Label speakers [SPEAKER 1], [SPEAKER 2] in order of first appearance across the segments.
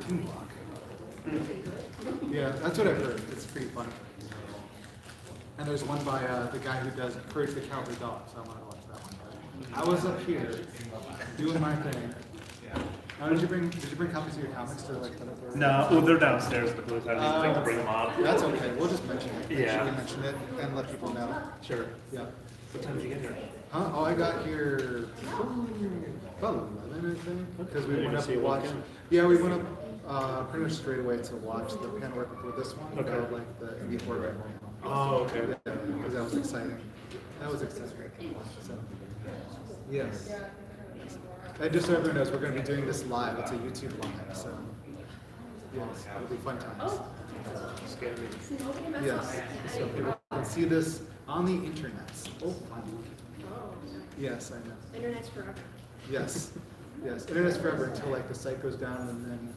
[SPEAKER 1] cartoon block. Yeah, that's what I've heard. It's pretty funny. And there's one by the guy who does Courage the Cowardly Dog, so I want to watch that one. I was up here doing my thing. Did you bring copies of your comics to like put up there?
[SPEAKER 2] No, well, they're downstairs in the booth. I didn't think to bring them out.
[SPEAKER 1] That's okay. We'll just mention it. Make
[SPEAKER 2] Yeah.
[SPEAKER 1] sure we mention it and let people know.
[SPEAKER 2] Sure.
[SPEAKER 1] Yeah.
[SPEAKER 2] What time did you get here?
[SPEAKER 1] Huh? Oh, I got here about 11, I think, because we went up to watch. Yeah, we went up pretty much straight away to watch the panel right before this one.
[SPEAKER 2] Okay.
[SPEAKER 1] Like the indie horror panel.
[SPEAKER 2] Oh, okay.
[SPEAKER 1] Yeah, because that was exciting. That was exciting. So, yes. And just so everyone knows, we're going to be doing this live. It's a YouTube live, so yes, it'll be fun times. Yes, so people can see this on the internet. Oh, fun. Yes, I know.
[SPEAKER 3] Internet's forever.
[SPEAKER 1] Yes, yes. Internet's forever until like the site goes down and then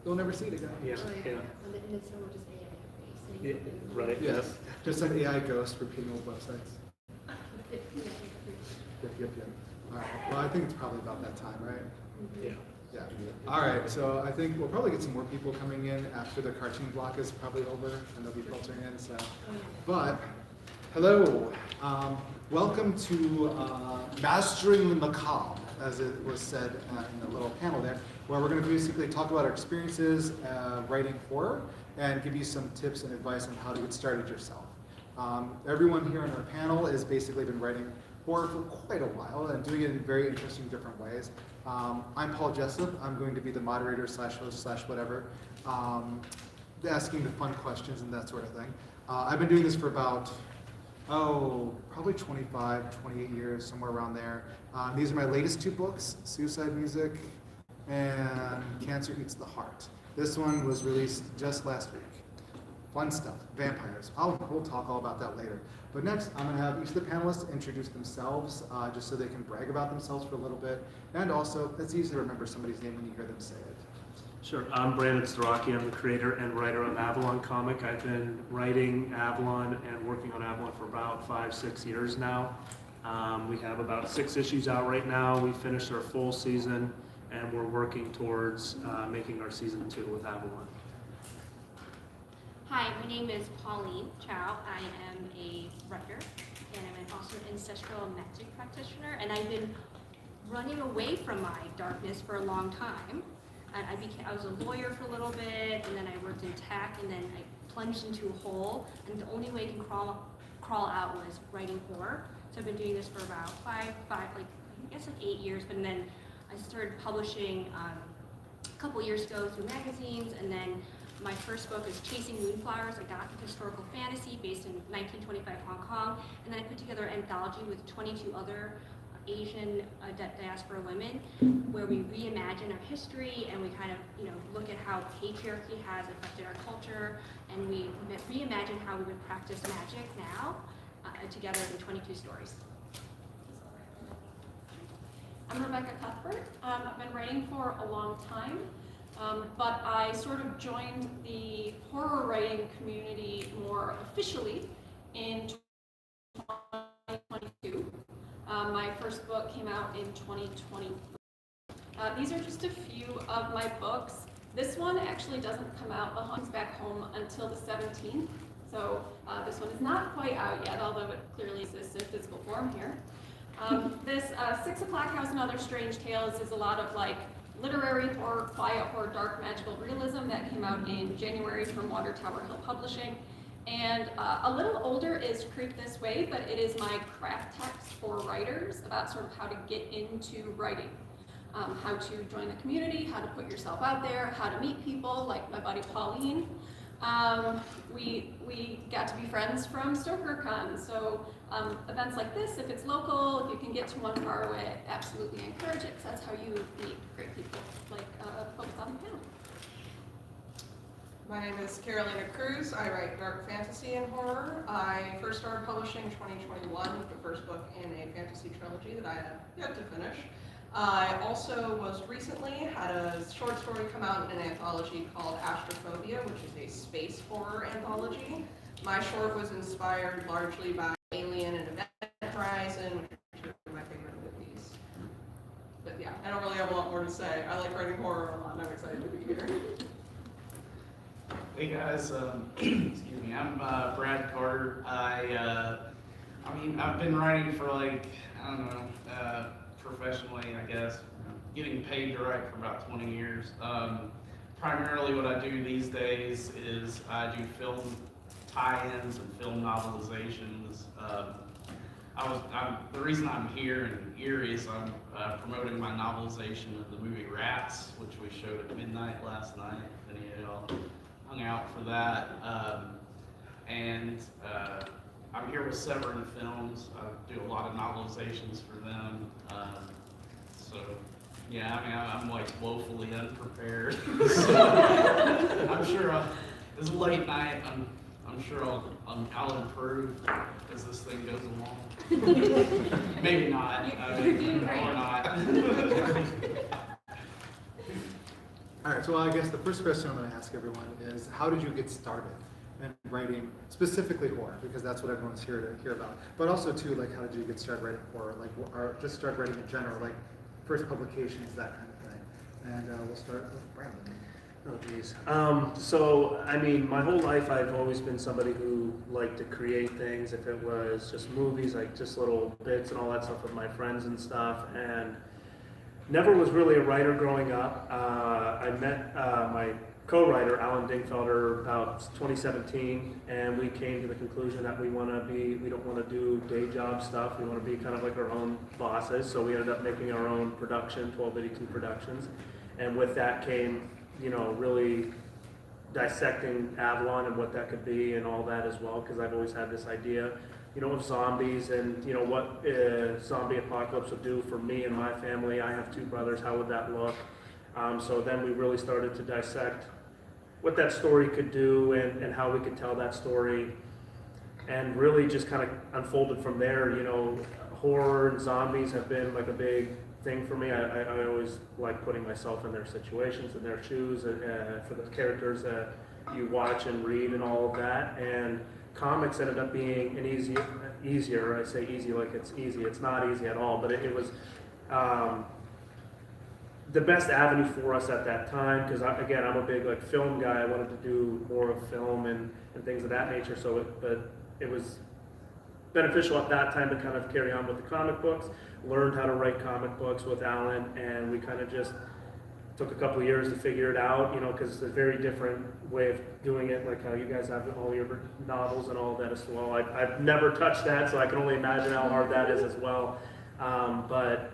[SPEAKER 1] you'll never see it again.
[SPEAKER 2] Yeah.
[SPEAKER 3] Oh,
[SPEAKER 2] Yeah.
[SPEAKER 3] And then someone just AI
[SPEAKER 2] Yeah. Right.
[SPEAKER 1] Yes, just like AI ghost repeating old websites. Yep, yep, yep. All right. Well, I think it's probably about that time, right?
[SPEAKER 2] Yeah.
[SPEAKER 1] Yeah. All right. So I think we'll probably get some more people coming in after the cartoon block is probably over, and they'll be filtering in. So, but hello, welcome to Mastering the Macabre, as it was said in the little panel there, where we're going to basically talk about our experiences writing horror and give you some tips and advice on how to get started yourself. Everyone here on our panel has basically been writing horror for quite a while and doing it in very interesting different ways. I'm Paul Jessup. I'm going to be the moderator slash host slash whatever, asking the fun questions and that sort of thing. I've been doing this for about, probably 25, 28 years, somewhere around there. These are my latest two books, Suicide Music and Cancer Eats the Heart. This one was released just last week. Fun stuff, vampires. We'll talk all about that later. But next, I'm going to have each of the panelists introduce themselves, just so they can brag about themselves for a little bit. And also, it's easy to remember somebody's name when you hear them say it.
[SPEAKER 2] Sure. I'm Brandon Starocci. I'm the creator and writer of Avalon comic. I've been writing Avalon and working on Avalon for about 5-6 years now. We have about 6 issues out right now. We finished our full season, and we're working towards making our season 2 with Avalon.
[SPEAKER 3] Hi, my name is Pauline Chow. I am a writer, and I'm also an ancestral magic practitioner, and I've been running away from my darkness for a long time. And I was a lawyer for a little bit, and then I worked in tech, and then I plunged into a hole, and the only way I can crawl out was writing horror. So I've been doing this for about 8 years, but then I started publishing a couple years ago through magazines, and then my first book is Chasing Moonflowers, a gothic historical fantasy based in 1925 Hong Kong, and then I put together an anthology with 22 other Asian diaspora women, where we reimagine our history and we kind of look at how patriarchy has affected our culture, and we reimagine how we would practice magic now together in 22 stories.
[SPEAKER 4] I'm Rebecca Cuthbert. I've been writing for a long time, but I sort of joined the horror writing community more officially in 2022. My first book came out in 2023. These are just a few of my books. This one actually doesn't come out, The Haunting's Back Home, until the 17th. So this one is not quite out yet, although it clearly exists in physical form here. This 6 O'Clock House and Other Strange Tales is a lot of literary horror, quiet horror, dark magical realism that came out in January from Water Tower Hill Publishing. And a little older is Creep This Way, but it is my craft text for writers about sort of how to get into writing. How to join the community, how to put yourself out there, how to meet people, like my buddy Pauline. We got to be friends from StokerCon, so events like this, if it's local, if you can get to one far away, I absolutely encourage it, because that's how you meet great people, like folks on the panel.
[SPEAKER 5] My name is Carolina Cruz. I write dark fantasy and horror. I first started publishing in 2021 with the first book in a fantasy trilogy that I have yet to finish. I also most recently had a short story come out in an anthology called Astrophobia, which is a space horror anthology. My short was inspired largely by Alien and Event Horizon, which are two of my favorite movies. But yeah, I don't really have a lot more to to say. I like writing horror a lot, and I'm excited to be here.
[SPEAKER 6] Hey guys, excuse me, I'm Brad Carter. I've been writing for like, I don't know, professionally, I guess, getting paid to write for about 20 years. Primarily what I do these days is I do film tie-ins and film novelizations. The reason I'm here in Erie is I'm promoting my novelization of the movie Rats, which we showed at midnight last night. If any of y'all hung out for that. I'm here with Severin Films. I do a lot of novelizations for them. So yeah, I'm like woefully unprepared. So, I'm sure it's a late night. I'm sure I'll improve as this thing goes along. Maybe not. Or not.
[SPEAKER 1] All right, so I guess the first question I'm going to ask everyone is, how did you get started in writing specifically horror? Because that's what everyone's here to hear about. But also too, like, how did you get started writing horror? Like, or just start writing in general, like first publications, that kind of thing. And we'll start with Brandon.
[SPEAKER 2] Oh, geez. So, I mean, my whole life I've always been somebody who liked to create things. If it was just movies, like just little bits and all that stuff with my friends and stuff. And never was really a writer growing up. I met my co-writer, Alan Dingfelder, about 2017, and we came to the conclusion that we don't want to do day job stuff. We want to be kind of like our own bosses. So we ended up making our own production, 1282 Productions. And with that came, really dissecting Avalon and what that could be and all that as well, because I've always had this idea, of zombies and, what zombie apocalypse would do for me and my family. I have 2 brothers. How would that look? So then we really started to dissect what that story could do and how we could tell that story, and really just kind of unfolded from there. Horror and zombies have been like a big thing for me. I always like putting myself in their situations, in their shoes, for the characters that you watch and read and all of that. And comics ended up being an easier, I say easy like it's easy. It's not easy at all, but it was the best avenue for us at that time, because again, I'm a big like film guy. I wanted to do more of film and things of that nature. So it was beneficial at that time to kind of carry on with the comic books. Learned how to write comic books with Alan, and we kind of just took a couple of years to figure it out, because it's a very different way of doing it, like how you guys have all your novels and all of that as well. I've never touched that, so I can only imagine how hard that is as well. But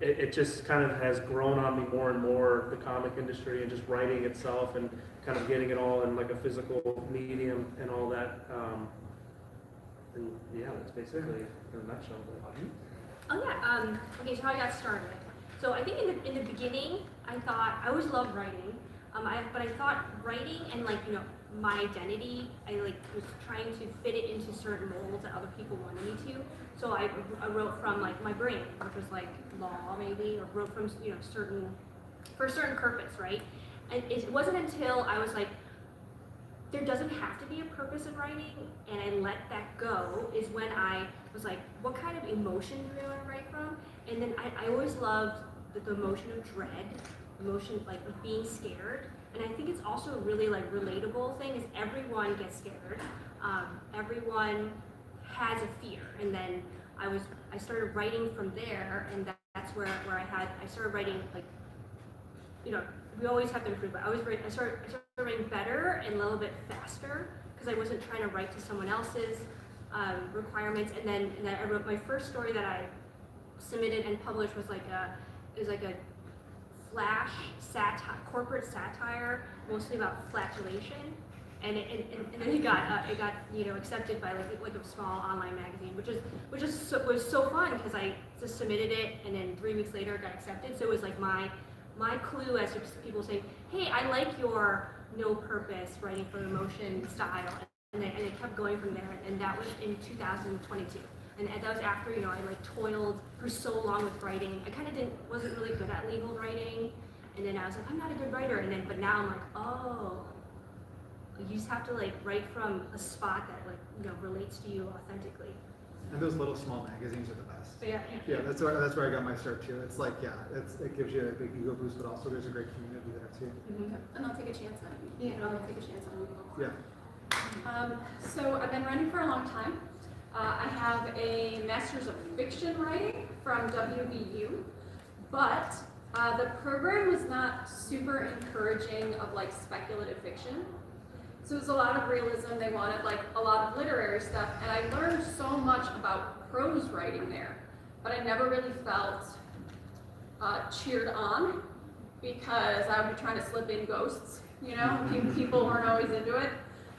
[SPEAKER 2] it just kind of has grown on me more and more, the comic industry and just writing itself and kind of getting it all in like a physical medium and all that. And yeah, that's basically in a nutshell.
[SPEAKER 3] Oh yeah, okay, so how I got started. So I think in the beginning, I thought, I always loved writing, but I thought writing and my identity, I was trying to fit it into certain molds that other people wanted me to. So I wrote from my brain, which was like law maybe, or wrote from for a certain purpose, right? And it wasn't until I was like, there doesn't have to be a purpose in writing, and I let that go, is when I was like, what kind of emotion do I want to write from? And then I always loved the emotion of dread, emotion of being scared. And I think it's also a really relatable thing, is everyone gets scared. Everyone has a fear. And then I started writing from there, and that's where I started writing we always have to improve, but I started writing better and a little bit faster, because I wasn't trying to write to someone else's requirements. And then I wrote my first story that I submitted and published was like a flash corporate satire, mostly about flatulation, and then it got accepted by like a small online magazine, which was so fun, because I just submitted it, and then 3 weeks later it got accepted. So it was like my clue as to people saying, hey, I like your no purpose writing for emotion style, and it kept going from there. And that was in 2022. And that was after, I toiled for so long with writing. I kind of wasn't really good at legal writing. And then I was like, I'm not a good writer. But now I'm like, oh, you just have to write from a spot that relates to you authentically.
[SPEAKER 1] And those little small magazines are the best.
[SPEAKER 4] Yeah.
[SPEAKER 1] Yeah, that's where I got my start too. It's like, yeah, it gives you a big ego boost, but also there's a great community there too.
[SPEAKER 4] And they'll take a chance on you. They'll take a chance on you.
[SPEAKER 1] Yeah.
[SPEAKER 4] So I've been writing for a long time. I have a Master's of Fiction Writing from WVU, but the program was not super encouraging of like speculative fiction. So it was a lot of realism. They wanted like a lot of literary stuff, and I learned so much about prose writing there, but I never really felt cheered on because I would be trying to slip in ghosts, you know, people weren't always into it.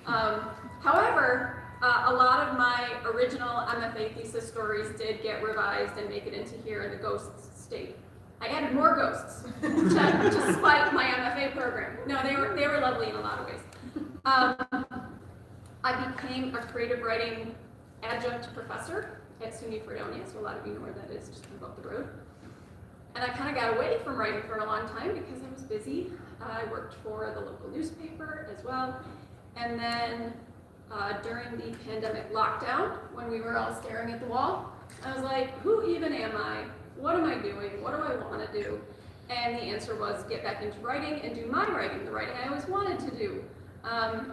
[SPEAKER 4] However, a lot of my original MFA thesis stories did get revised and make it into here in the ghosts state. I added more ghosts to spite my MFA program. No, they were lovely in a lot of ways. I became a creative writing adjunct professor at SUNY Fredonia, so a lot of you know where that is, just kind of up the road. And I kind of got away from writing for a long time because I was busy. I worked for the local newspaper as well. And then during the pandemic lockdown, when we were all staring at the wall, I was like, who even am I? What am I doing? What do I want to do? And the answer was get back into writing and do my writing, the writing I always wanted to do. And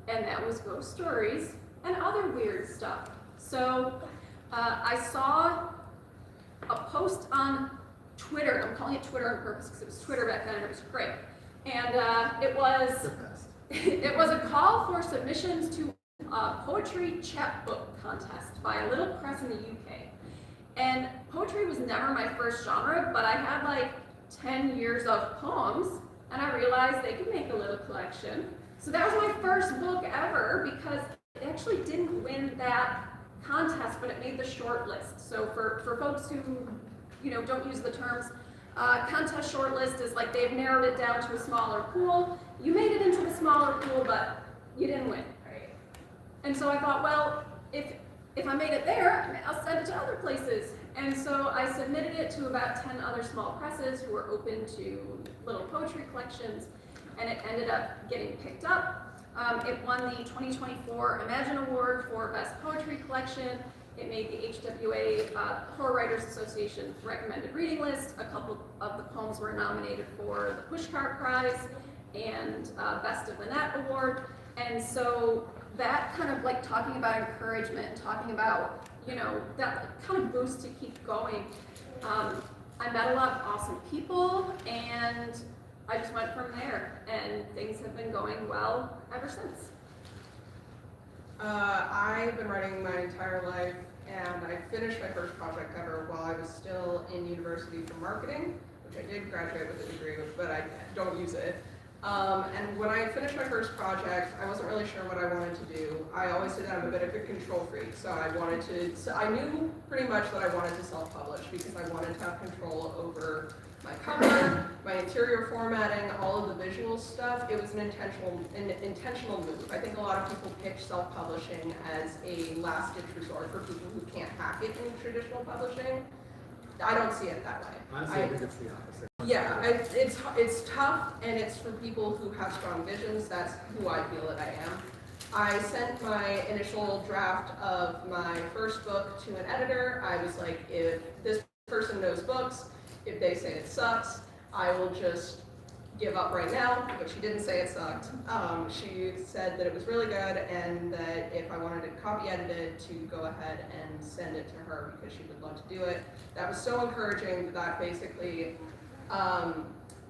[SPEAKER 4] that was ghost stories and other weird stuff. So I saw a post on Twitter. I'm calling it Twitter on purpose because it was Twitter back then and it was great. And it was a call for submissions to a poetry chapbook contest by a little press in the UK. And poetry was never my first genre, but I had like 10 years of poems, and I realized they could make a little collection. So that was my first book ever because it actually didn't win that contest, but it made the short list. So for folks who, you know, don't use the terms, contest short list is like they've narrowed it down to a smaller pool. You made it into the smaller pool, but you didn't win. Right? And so I thought, well, if I made it there, I'll send it to other places. And so I submitted it to about 10 other small presses who were open to little poetry collections, and it ended up getting picked up. It won the 2024 Imagine Award for Best Poetry Collection. It made the HWA Horror Writers Association recommended reading list. A couple of the poems were nominated for the Pushcart Prize and Best of the Net Award. And so that kind of like talking about encouragement, talking about, you know, that kind of boost to keep going. I met a lot of awesome people and I just went from there and things have been going well ever since.
[SPEAKER 5] I've been writing my entire life, and I finished my first project ever while I was still in university for marketing, which I did graduate with a degree with, but I don't use it. And when I finished my first project, I wasn't really sure what I wanted to do. I always said I'm a bit of a control freak, so I knew pretty much that I wanted to self-publish because I wanted to have control over my cover, my interior formatting, all of the visual stuff. It was an intentional move. I think a lot of people pitch self-publishing as a last-ditch resort for people who can't hack it in traditional publishing. I don't see it that way.
[SPEAKER 1] Honestly, I think it's the opposite.
[SPEAKER 5] Yeah, it's tough, and it's for people who have strong visions. That's who I feel that I am. I sent my initial draft of my first book to an editor. I was like, if this person knows books, if they say it sucks, I will just give up right now, but she didn't say it sucked. She said that it was really good and that if I wanted to copy edit it, to go ahead and send it to her because she would love to do it. That was so encouraging that basically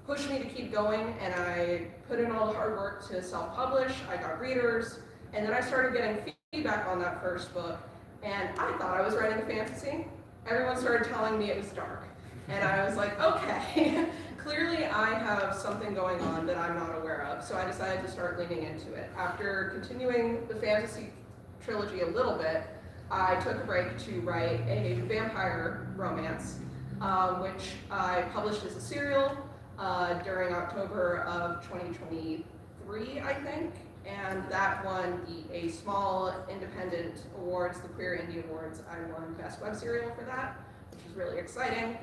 [SPEAKER 5] pushed me to keep going, and I put in all the hard work to self-publish. I got readers, and then I started getting feedback on that first book, and I thought I was writing fantasy. Everyone started telling me it was dark. And I was like, okay, clearly I have something going on that I'm not aware of. So I decided to start leaning into it. After continuing the fantasy trilogy a little bit, I took a break to write a vampire romance, which I published as a serial during October of 2023, I think. And that won a small independent awards, the Queer Indie Awards. I won Best Web Serial for that, which was really exciting.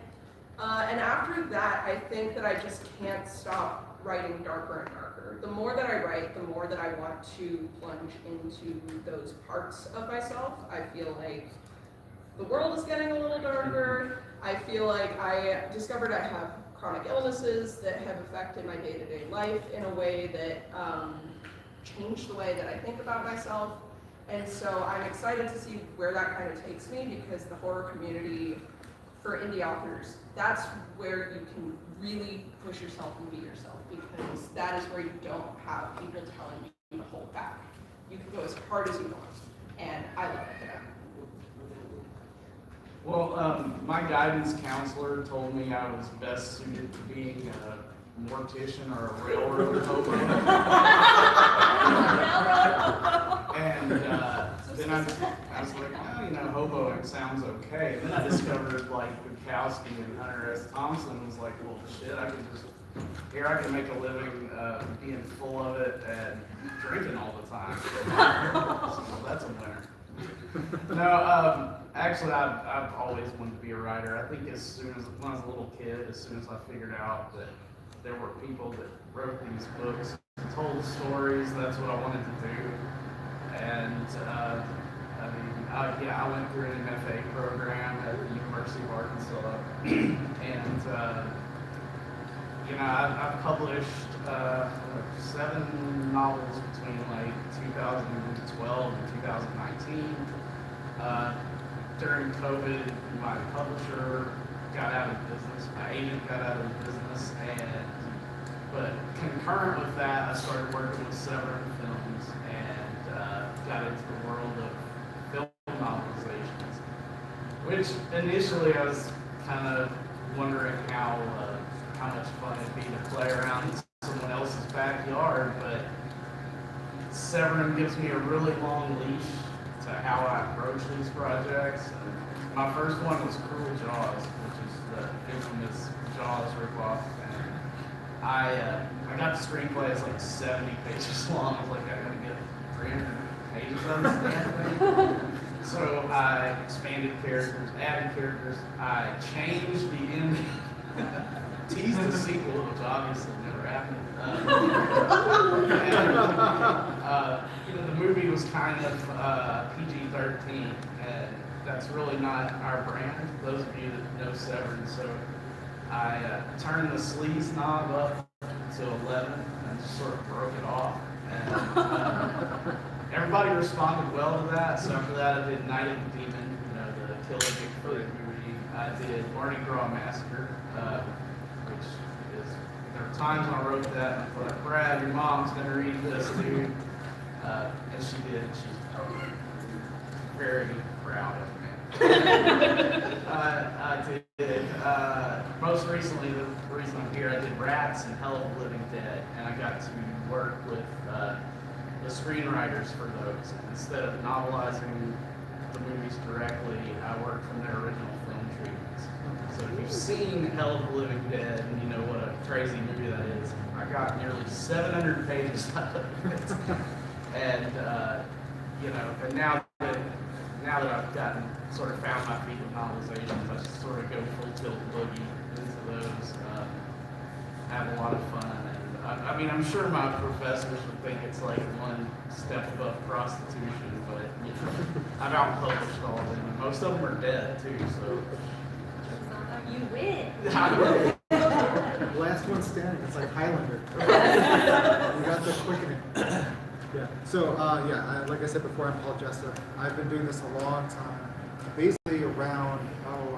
[SPEAKER 5] And after that, I think that I just can't stop writing darker and darker. The more that I write, the more that I want to plunge into those parts of myself. I feel like the world is getting a little darker. I feel like I discovered I have chronic illnesses that have affected my day-to-day life in a way that changed the way that I think about myself. And so I'm excited to see where that kind of takes me, because the horror community for indie authors, that's where you can really push yourself and be yourself, because that is where you don't have people telling you to hold back. You can go as hard as you want, and I love it.
[SPEAKER 6] Well, my guidance counselor told me I was best suited to being a mortician or a railroad hobo. And then I was like, oh, you know, hoboing sounds okay. And then I discovered like Bukowski and Hunter S. Thompson was like, well, shit, I can make a living being full of it and drinking all the time. So that's a winner. No, actually, I've always wanted to be a writer. I think when I was a little kid, as soon as I figured out that there were people that wrote these books, told stories, that's what I wanted to do. And I went through an MFA program at the University of Arkansas, and I've published 7 novels between like 2012 and 2019. During COVID, my publisher got out of business, my agent got out of business, but concurrent with that, I started working with Severin Films and got into the world of film novelizations, which initially I was kind of wondering how much fun it'd be to play around in someone else's backyard, but Severin gives me a really long leash to how I approach these projects. My first one was Cruel Jaws, which is the infamous Jaws ripoff, and I got the screenplay. It's like 70 pages long. I was like, I'm gonna get 300 pages of this damn thing. So I expanded characters, added characters. I changed the ending, teased the sequel, which obviously never happened. The movie was kind of PG-13, and that's really not our brand. Those of you that know Severin, so I turned the sleaze knob up to 11 and just sort of broke it off. And everybody responded well to that. So after that, I did Night of the Demon, the Kill a Bigfoot movie. I did Mardi Gras Massacre, which is, there were times when I wrote that and I thought, Brad, your mom's gonna read this, dude. And she did. She's very proud of me. I did. Most recently, the reason I'm here, I did Rats and Hell of the Living Dead, and I got to work with the screenwriters for those. And instead of novelizing the movies directly, I worked from their original film treatments. So if you've seen Hell of the Living Dead and you know what a crazy movie that is, I got nearly 700 pages out of it. And and now that I've gotten sort of found my feet with novelizations, I just sort of go full tilt boogie into those. Have a lot of fun, and I'm sure my professors would think it's like one step above prostitution, but I've outpublished all of them, and most of them are dead too. So
[SPEAKER 3] You win.
[SPEAKER 1] Last one standing. It's like Highlander. You got the quickening. Yeah. So like I said before, I'm Paul Jessup. I've been doing this a long time. Basically around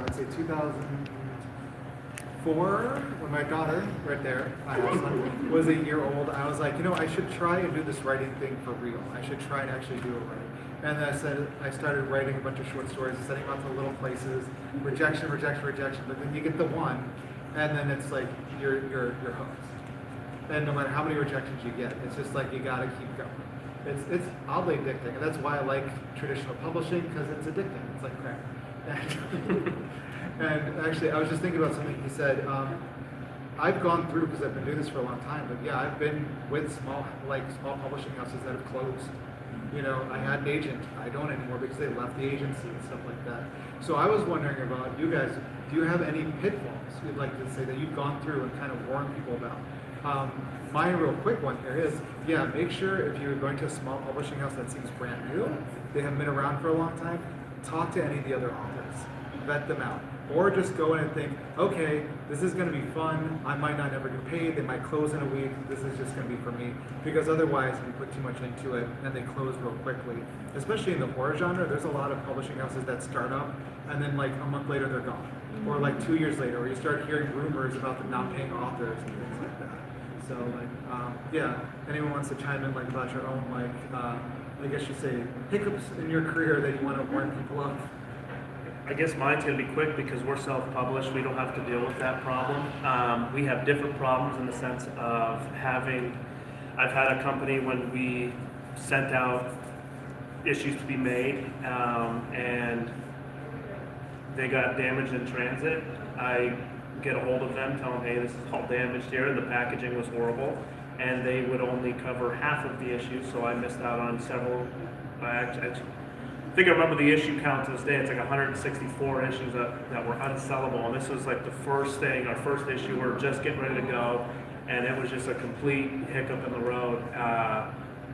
[SPEAKER 1] I'd say 2004, when my daughter, right there, was a year old. I was like, I should try and do this writing thing for real. I should try and actually do it right. And then I started writing a bunch of short stories and sending them out to little places. Rejection. But then you get the one, and then it's like you're hooked. And no matter how many rejections you get, it's just like you gotta keep going. It's oddly addicting, and that's why I like traditional publishing, because it's addicting. It's like crack. And actually, I was just thinking about something he said. I've gone through, because I've been doing this for a long time, but yeah, I've been with small publishing houses that have closed. I had an agent. I don't anymore because they left the agency and stuff like that. So I was wondering about you guys. Do you have any pitfalls you'd like to say that you've gone through and kind of warn people about? My real quick one here is, make sure if you're going to a small publishing house that seems brand new, they haven't been around for a long time, talk to any of the other authors, vet them out, or just go in and think, okay, this is going to be fun. I might not ever get paid. They might close in a week. This is just going to be for me, because otherwise you put too much into it and they close real quickly. Especially in the horror genre, there's a lot of publishing houses that start up and then like a month later they're gone, or like 2 years later, or you start hearing rumors about them not paying authors and things like that. So like, yeah, anyone wants to chime in like about your own like, I guess you say hiccups in your career that you want to warn people of?
[SPEAKER 2] I guess mine's gonna be quick because we're self-published. We don't have to deal with that problem. We have different problems in the sense of I've had a company when we sent out issues to be made, and they got damaged in transit. I get a hold of them, tell them, hey, this is all damaged here, and the packaging was horrible, and they would only cover half of the issues, so I missed out on several. I think I remember the issue count to this day. It's like 164 issues that were unsellable, and this was like the first thing, our first issue. We're just getting ready to go, and it was just a complete hiccup in the road.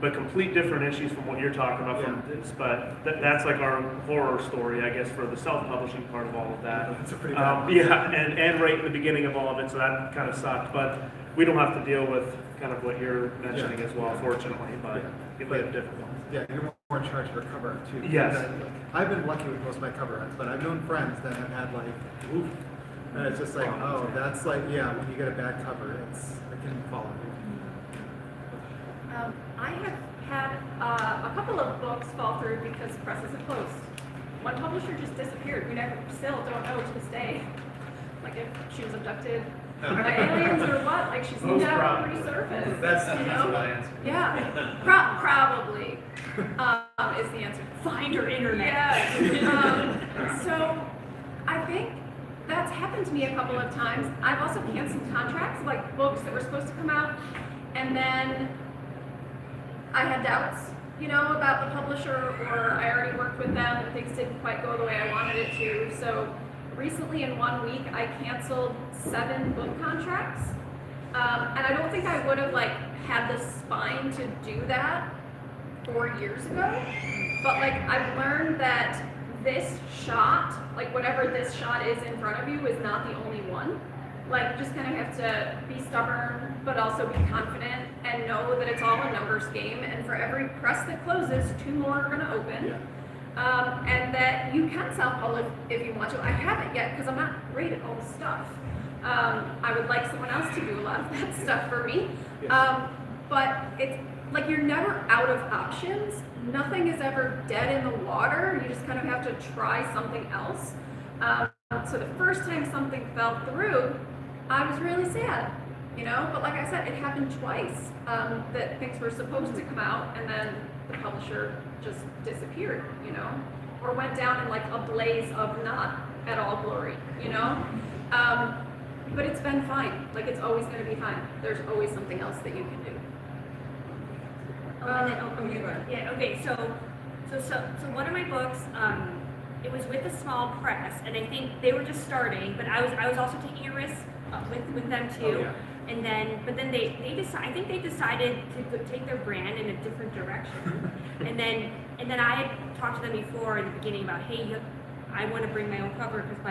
[SPEAKER 2] But complete different issues from what you're talking about. From this, but that's like our horror story, I guess, for the self-publishing part of all of that.
[SPEAKER 1] That's a pretty bad one.
[SPEAKER 2] Yeah, and right in the beginning of all of it, so that kind of sucked. But we don't have to deal with kind of what you're mentioning as well, fortunately. But we have different ones.
[SPEAKER 1] Yeah, you're more in charge of your cover art too.
[SPEAKER 2] Yes.
[SPEAKER 1] I've been lucky with most of my cover arts, but I've known friends that have had like, oof, and it's just like, oh, that's like, yeah, when you get a bad cover, it can follow you.
[SPEAKER 4] I have had a couple of books fall through because presses have closed. One publisher just disappeared. We still don't know to this day, like if she was abducted by aliens or what. Like she's
[SPEAKER 6] Most
[SPEAKER 4] never
[SPEAKER 6] probably.
[SPEAKER 4] resurfaced.
[SPEAKER 6] That's
[SPEAKER 4] you know?
[SPEAKER 6] what I answer.
[SPEAKER 4] Yeah, probably is the answer.
[SPEAKER 3] Find her internet.
[SPEAKER 4] Yeah. So I think that's happened to me a couple of times. I've also canceled contracts, like books that were supposed to come out, and then I had doubts, about the publisher, or I already worked with them and things didn't quite go the way I wanted it to. So recently in 1 week, I canceled 7 book contracts. And I don't think I would have had the spine to do that 4 years ago. But I've learned that this shot, whatever this shot is in front of you, is not the only one. Just kind of have to be stubborn, but also be confident and know that it's all a numbers game. And for every press that closes, 2 more are going to open. Yeah. And that you can self-publish if you want to. I haven't yet because I'm not great at all the stuff. I would like someone else to do a lot of that stuff for me. Yeah. But it's you're never out of options. Nothing is ever dead in the water. You just kind of have to try something else. So the first time something fell through, I was really sad, but like I said, it happened twice, that things were supposed to come out and then the publisher just disappeared, or went down in a blaze of not at all glory, but it's been fine. It's always going to be fine. There's always something else that you can do.
[SPEAKER 3] Yeah, okay, so one of my books, it was with a small press, and I think they were just starting, but I was also taking a risk with them too. Oh, yeah. But then I think they decided to take their brand in a different direction. and then I had talked to them before in the beginning about, hey, I want to bring my own cover because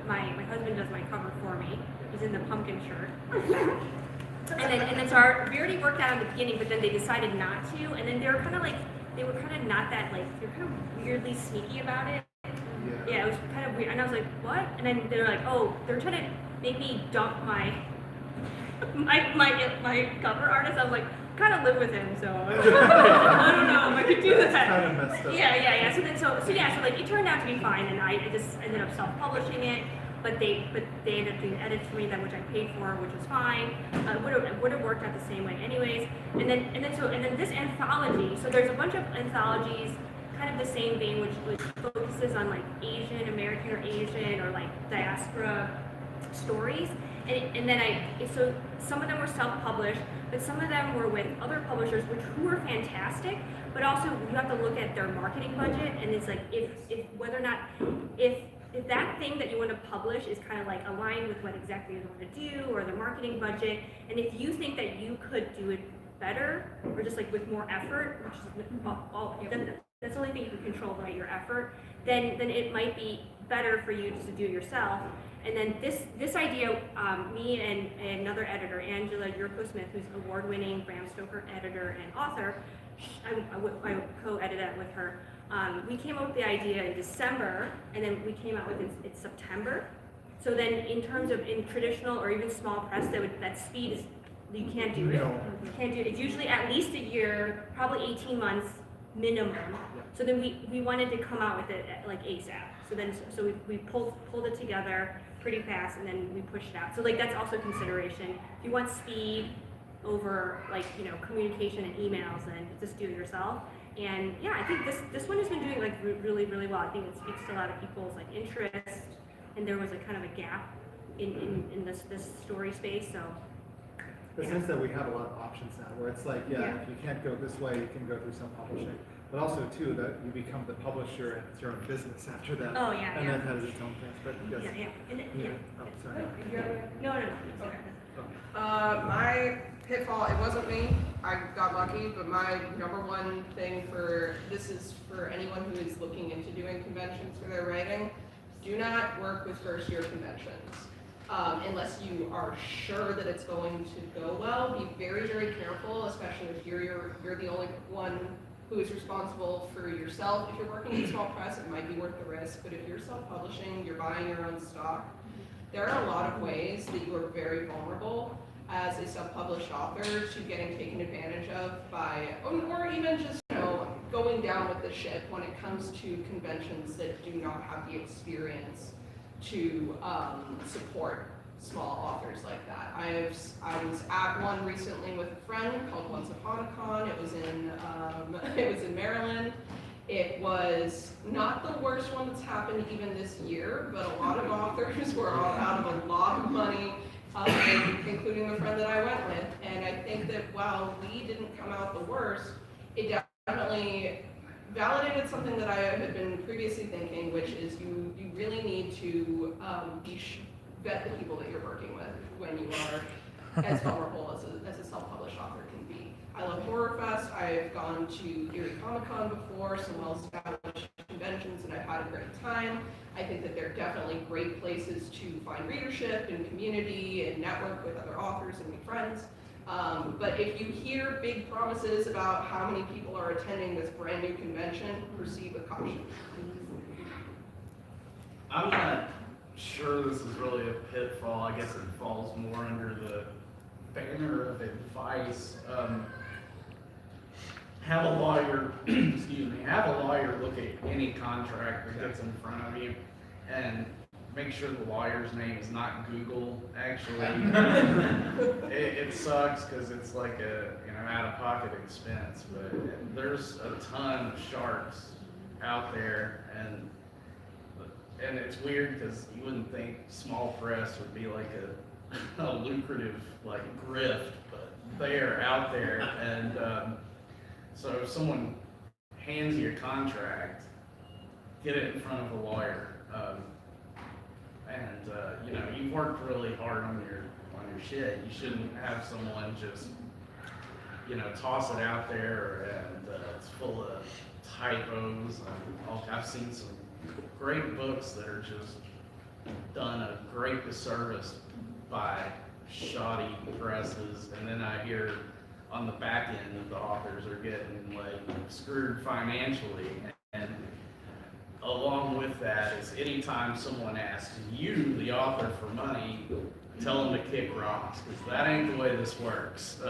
[SPEAKER 3] my husband does my cover for me. He's in the pumpkin shirt. and then so we already worked out in the beginning, but then they decided not to, and then they were kind of not that they were kind of weirdly sneaky about it. Yeah, it was kind of weird, and I was like, what? And then they're like, oh, they're trying to make me dump my cover artist. I was like, kind of live with him, so I don't know if I could do that.
[SPEAKER 1] Kind of messed up.
[SPEAKER 3] Yeah. So it turned out to be fine, and I just ended up self-publishing it. But they ended up doing edits for me, which I paid for, which was fine. It would have worked out the same way, anyways. And then this anthology. So there's a bunch of anthologies, kind of the same vein, which focuses on Asian American or Asian or diaspora stories. And then so some of them were self-published, but some of them were with other publishers, who were fantastic. But also you have to look at their marketing budget, and it's if whether or not if that thing that you want to publish is kind of aligned with what exactly you want to do, or the marketing budget, and if you think that you could do it better, or just with more effort, which is that's the only thing you can control, right, your effort, then it might be better for you just to do it yourself. And then this idea, me and another editor, Angela Yurko-Smith, who's award-winning Bram Stoker editor and author, I co-edited that with her. We came up with the idea in December, and then we came out with it in September. So then in terms of in traditional or even small press, that speed is, you can't do it. You can't do it. It's usually at least a year, probably 18 months minimum. So then we wanted to come out with it like ASAP. So we pulled it together pretty fast, and then we pushed it out. So like that's also consideration. If you want speed over like, you know, communication and emails, then just do it yourself. And yeah, I think this one has been doing like really, really well. I think it speaks to a lot of people's like interest, and there was a kind of a gap in this story space. So
[SPEAKER 1] The sense that we have a lot of options now, where it's like, if you can't go this way, you can go through self-publishing. But also too, that you become the publisher and it's your own business after that.
[SPEAKER 3] Oh, yeah,
[SPEAKER 1] And
[SPEAKER 3] yeah.
[SPEAKER 1] that has its own things, but yes. Oh, sorry.
[SPEAKER 3] No.
[SPEAKER 5] Okay. My pitfall, it wasn't me, I got lucky, but my number one thing this is for anyone who is looking into doing conventions for their writing, do not work with first-year conventions. Unless you are sure that it's going to go well, be very, very careful, especially if you're the only one who is responsible for yourself. If you're working in small press, it might be worth the risk, but if you're self-publishing, you're buying your own stock, there are a lot of ways that you are very vulnerable as a self-published author to getting taken advantage of by, or even just, you know, going down with the ship when it comes to conventions that do not have the experience to support small authors like that. I was at one recently with a friend called Once Upon a Con. It was in Maryland. It was not the worst one that's happened even this year, but a lot of authors were all out of a lot of money, including the friend that I went with. And I think that while we didn't come out the worst, it definitely validated something that I had been previously thinking, which is you really need to vet the people that you're working with when you are as vulnerable as a self-published author can be. I love Horror Fest. I've gone to Erie Comic-Con before, some well-established conventions, and I've had a great time. I think that they're definitely great places to find readership and community and network with other authors and make friends. But if you hear big promises about how many people are attending this brand new convention, proceed with caution.
[SPEAKER 6] I'm not sure this is really a pitfall. I guess it falls more under the banner of advice. Have a lawyer, have a lawyer look at any contract that gets in front of you and make sure the lawyer's name is not Google, actually. It sucks because it's like a out-of-pocket expense, but there's a ton of sharks out there, and it's weird because you wouldn't think small press would be like a lucrative like grift, but they're out there, and so if someone hands you a contract, get it in front of a lawyer. You've worked really hard on your shit. You shouldn't have someone just, toss it out there and it's full of typos. I've seen some great books that are just done a great disservice by shoddy presses, and then I hear on the back end that the authors are getting like screwed financially. And along with that is anytime someone asks you, the author, for money, tell them to kick rocks, because that ain't the way this works.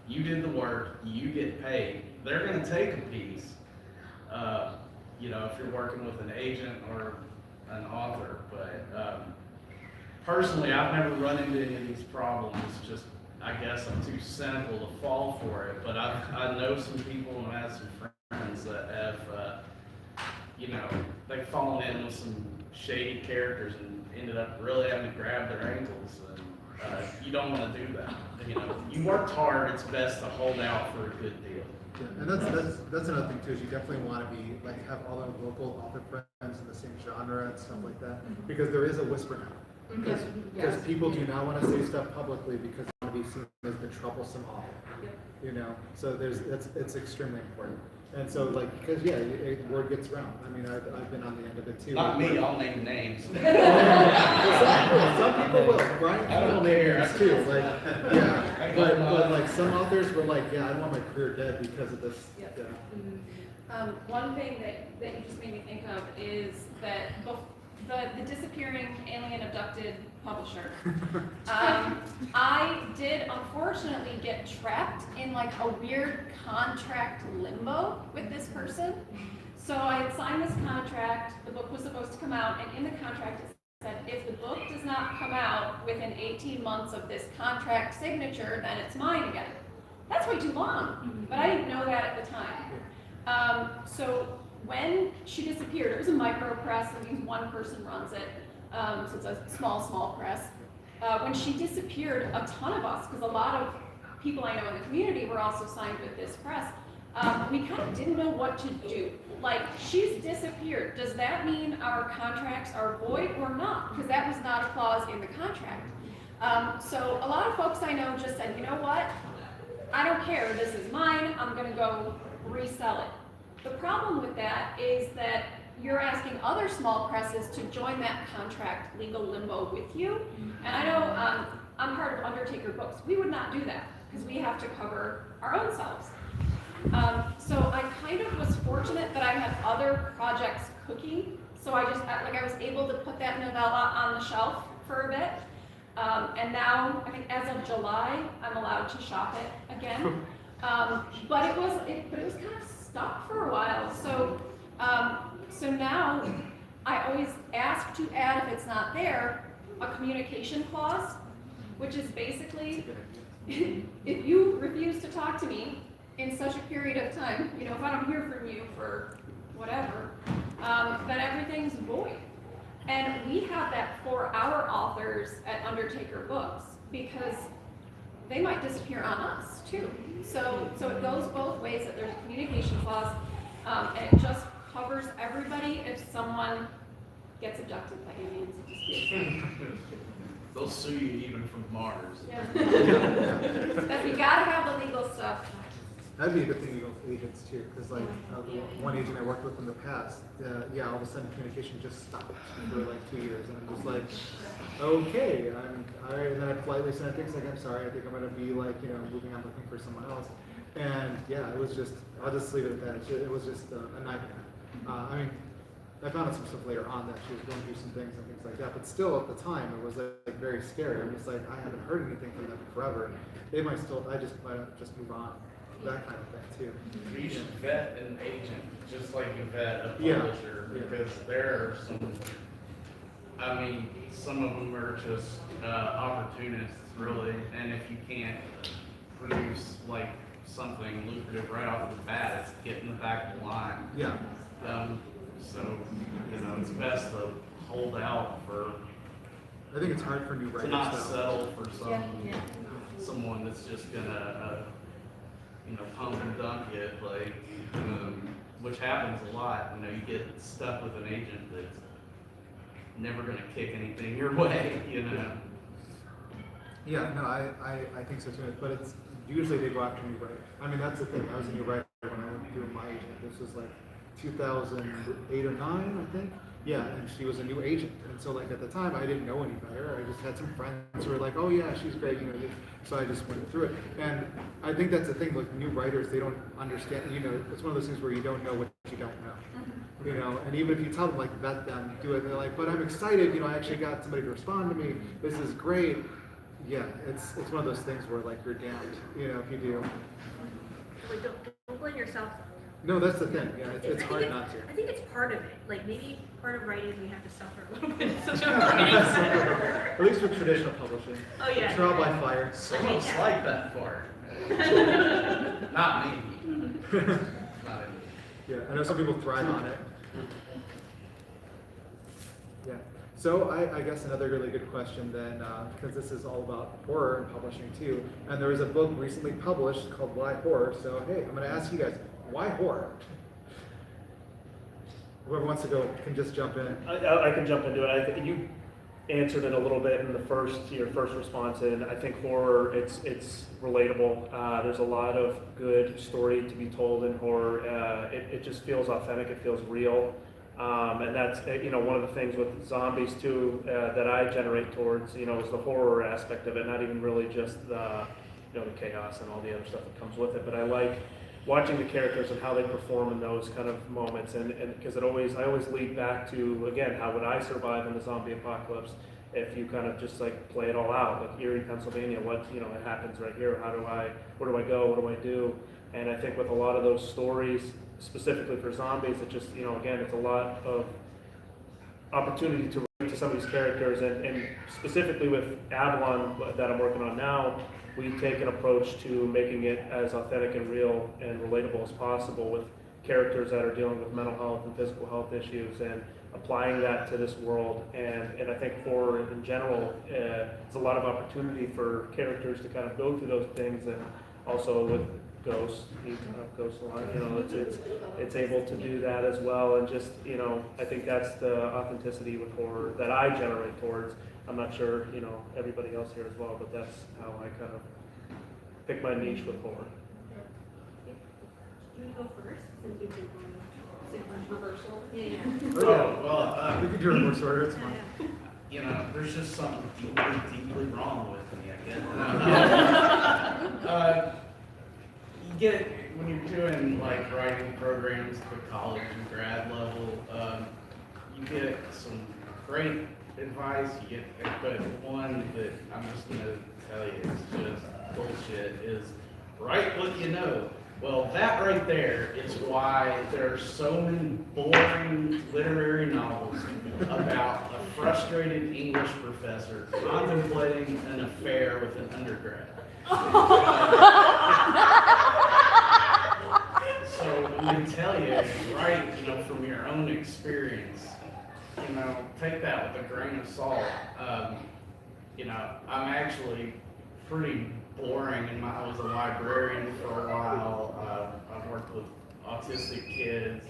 [SPEAKER 6] You did the work, you get paid. They're going to take a piece. If you're working with an agent or an author. But personally, I've never run into any of these problems. Just, I guess I'm too cynical to fall for it. But I know some people and I have some friends that have, they've fallen in with some shady characters and ended up really having to grab their ankles. And you don't want to do that. You worked hard. It's best to hold out for a good deal.
[SPEAKER 1] Yeah, and that's another thing too, is you definitely want to be have all the local author friends in the same genre and stuff like that, because there is a whisper now. Because people do not want to say stuff publicly because they want to be seen as the troublesome author. So it's extremely important. And so like, because yeah, word gets around. I mean, I've been on the end of it too.
[SPEAKER 6] Not me, I'll name names.
[SPEAKER 1] Some people will. Brian
[SPEAKER 6] I don't
[SPEAKER 1] will name
[SPEAKER 6] care.
[SPEAKER 1] names too. Like, yeah, but like some authors were like, yeah, I want my career dead because of this.
[SPEAKER 4] Yep.
[SPEAKER 1] Yeah.
[SPEAKER 4] One thing that you just made me think of is that the disappearing alien abducted publisher. I did unfortunately get trapped in like a weird contract limbo with this person. So I had signed this contract, the book was supposed to come out, and in the contract it said, if the book does not come out within 18 months of this contract signature, then it's mine again. That's way too long, but I didn't know that at the time. So when she disappeared, it was a micro press, that means one person runs it, so it's a small press. When she disappeared, a ton of us, because a lot of people I know in the community were also signed with this press, we kind of didn't know what to do. Like, she's disappeared. Does that mean our contracts are void or not? Because that was not a clause in the contract. So a lot of folks I know just said, you know what? I don't care, this is mine, I'm gonna go resell it. The problem with that is that you're asking other small presses to join that contract legal limbo with you. And I know I'm part of Undertaker Books. We would not do that because we have to cover our own selves. So I kind of was fortunate that I had other projects cooking. So I was able to put that novella on the shelf for a bit. And now, I think as of July, I'm allowed to shop it again. But it was kind of stuck for a while. So now I always ask to add, if it's not there, a communication clause, which is basically, if you refuse to talk to me in such a period of time, you know, if I don't hear from you for whatever, then everything's void. And we have that for our authors at Undertaker Books because they might disappear on us too. So it goes both ways, that there's a communication clause, and it just covers everybody if someone gets abducted by aliens and disappears.
[SPEAKER 6] They'll sue you even from Mars.
[SPEAKER 4] Yeah. But we gotta have the legal stuff.
[SPEAKER 1] That'd be a good thing with agents too, because like the one agent I worked with in the past, yeah, all of a sudden communication just stopped for like 2 years, and I'm just like, okay, all right, and then I politely sent things like, I'm sorry, I think I'm gonna be like, you know, moving on, looking for someone else, and yeah, it was just, I'll just leave it at that. It was just a nightmare. I mean, I found out some stuff later on that she was going through some things and things like that, but still at the time it was like very scary. I'm just like, I haven't heard anything from them forever. They might still, I just might just move on. That kind of thing too.
[SPEAKER 6] You should vet an agent, just like you vet a
[SPEAKER 1] Yeah.
[SPEAKER 6] publisher, because there are some, I mean, some of them are just opportunists, really, and if you can't produce like something lucrative right off the bat, it's getting the back of the line.
[SPEAKER 1] Yeah.
[SPEAKER 6] So, you know, it's best to hold out for,
[SPEAKER 1] I think it's hard for new
[SPEAKER 6] to
[SPEAKER 1] writers
[SPEAKER 6] not
[SPEAKER 1] though.
[SPEAKER 6] settle for
[SPEAKER 4] Yeah.
[SPEAKER 6] someone that's just gonna, you know, pump and dunk it, like, which happens a lot. You know, you get stuck with an agent that's never gonna kick anything your way, you know.
[SPEAKER 1] Yeah, no, I think so too. But it's usually they go after new writers. I mean, that's the thing. I was a new writer when I went through my agent. This was like 2008 or 9, I think. Yeah, and she was a new agent, and so like at the time I didn't know any better. I just had some friends who were like, "Oh yeah, she's great," you know. So I just went through it, and I think that's the thing. Like new writers, they don't understand. You know, it's one of those things where you don't know what you don't know. You know, and even if you tell them like vet them, do it, they're like, "But I'm excited. You know, I actually got somebody to respond to me. This is great." Yeah, it's one of those things where like you're damned. You know, if you do.
[SPEAKER 7] Like, don't blame yourself.
[SPEAKER 1] No, that's the thing. Yeah, it's
[SPEAKER 7] I
[SPEAKER 1] hard
[SPEAKER 7] think
[SPEAKER 1] not to.
[SPEAKER 7] I think it's part of it. Like maybe part of writing we have to suffer a little bit. So don't
[SPEAKER 1] At least with traditional publishing.
[SPEAKER 7] Oh, yeah.
[SPEAKER 1] Trial by fire.
[SPEAKER 6] Some of us like that part. Not me. Not me.
[SPEAKER 1] Yeah, I know some people thrive on it. Yeah. So I guess another really good question then, because this is all about horror and publishing too. And there was a book recently published called Why Horror. So hey, I'm going to ask you guys, why horror? Whoever wants to go can just jump in.
[SPEAKER 2] I can jump into it. I think answered it a little bit in your first response, and I think horror, it's relatable. There's a lot of good story to be told in horror. It just feels authentic, it feels real. And that's, one of the things with zombies too, that I generate towards, is the horror aspect of it, not even really just the chaos and all the other stuff that comes with it. But I like watching the characters and how they perform in those kind of moments, and because I always lead back to, again, how would I survive in the zombie apocalypse if you kind of just like play it all out, like Erie, Pennsylvania, what it happens right here, where do I go, what do I do? And I think with a lot of those stories, specifically for zombies, it just, again, it's a lot of opportunity to relate to some of these characters, and specifically with Avalon that I'm working on now, we take an approach to making it as authentic and real and relatable as possible with characters that are dealing with mental health and physical health issues, and applying that to this world. And I think horror in general, it's a lot of opportunity for characters to kind of go through those things, and also with ghosts, ghost line, it's able to do that as well. And just, I think that's the authenticity with horror that I generate towards. I'm not sure, everybody else here as well, but that's how I kind of pick my niche with horror.
[SPEAKER 7] You go first, since you've been going
[SPEAKER 5] Reversal.
[SPEAKER 7] Yeah.
[SPEAKER 6] Well,
[SPEAKER 1] We could do reverse order, it's fine.
[SPEAKER 6] there's just something deeply wrong with me, I guess. You get, when you're doing like writing programs at the college and grad level, you get some great advice, but one that I'm just going to tell you is just bullshit, is write what you know. Well, that right there is why there are so many boring literary novels about a frustrated English professor contemplating an affair with an undergrad. So let me tell you, write, from your own experience, take that with a grain of salt. I'm actually pretty boring, and I was a librarian for a while. I've worked with autistic kids,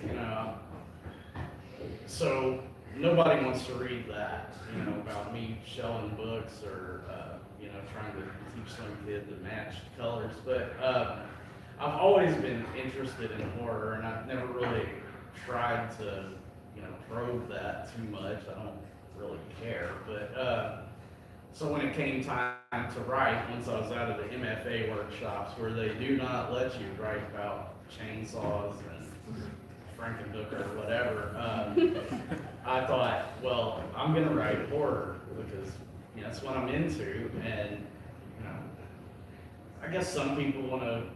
[SPEAKER 6] so nobody wants to read that, about me shelling books or, trying to teach some kid to match colors. But I've always been interested in horror, and I've never really tried to, probe that too much. I don't really care. But so when it came time to write, once I was out of the MFA workshops where they do not let you write about chainsaws and Frankenhooker or whatever, I thought, well, I'm gonna write horror because that's what I'm into, and I guess some people want to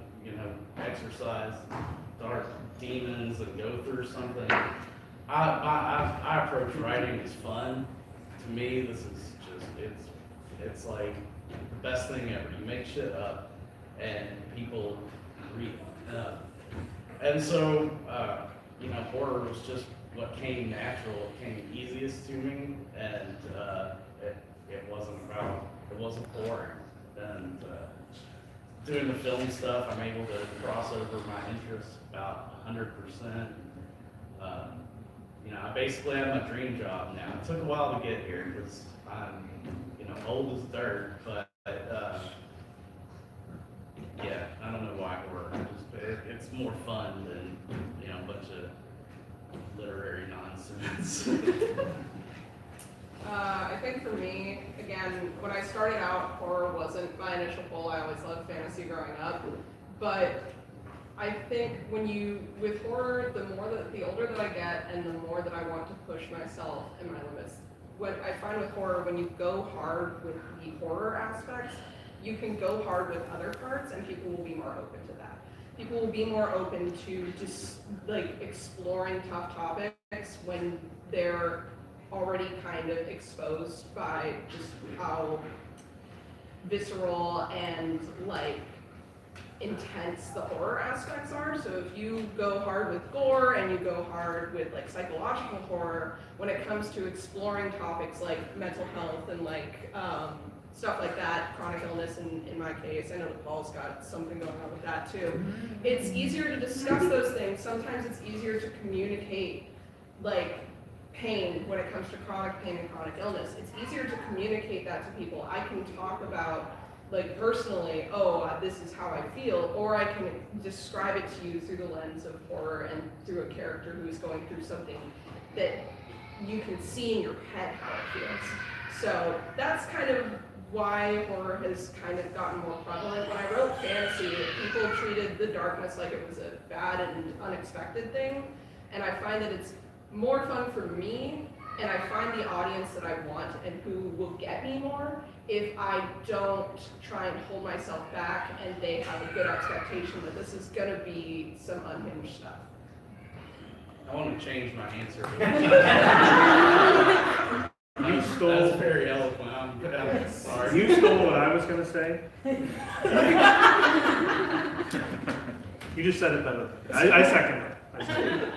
[SPEAKER 6] exercise dark demons and go through something. I approach writing as fun. To me, this is just it's like the best thing ever. You make shit up, and people read it. And so, horror was just what came natural. It came easiest to me, and it wasn't boring. And doing the film stuff, I'm able to cross over my interests about 100%. I basically have my dream job now. It took a while to get here because I'm, old as dirt, but yeah, I don't know why it works. It's more fun than, a bunch of literary nonsense.
[SPEAKER 5] I think for me, again, when I started out, horror wasn't my initial goal. I always loved fantasy growing up, but I think with horror, the older that I get and the more that I want to push myself and my limits, what I find with horror, when you go hard with the horror aspects, you can go hard with other parts, and people will be more open to that. People will be more open to just like exploring tough topics when they're already kind of exposed by just how visceral and like intense the horror aspects are. So if you go hard with gore and you go hard with like psychological horror, when it comes to exploring topics like mental health and like stuff like that, chronic illness in my case, I know that Paul's got something going on with that too. It's easier to discuss those things. Sometimes it's easier to communicate like pain when it comes to chronic pain and chronic illness. It's easier to communicate that to people. I can talk about, like, personally, this is how I feel, or I can describe it to you through the lens of horror and through a character who is going through something that you can see in your head how it feels. So that's kind of why horror has kind of gotten more prevalent. When I wrote fantasy, people treated the darkness like it was a bad and unexpected thing, and I find that it's more fun for me, and I find the audience that I want and who will get me more if I don't try and hold myself back and they have a good expectation that this is going to be some unhinged stuff.
[SPEAKER 6] I want to change my answer.
[SPEAKER 2] You stole.
[SPEAKER 6] That's very eloquent. I'm sorry.
[SPEAKER 2] You stole what I was going to say. You just said it better. I second it. I second it.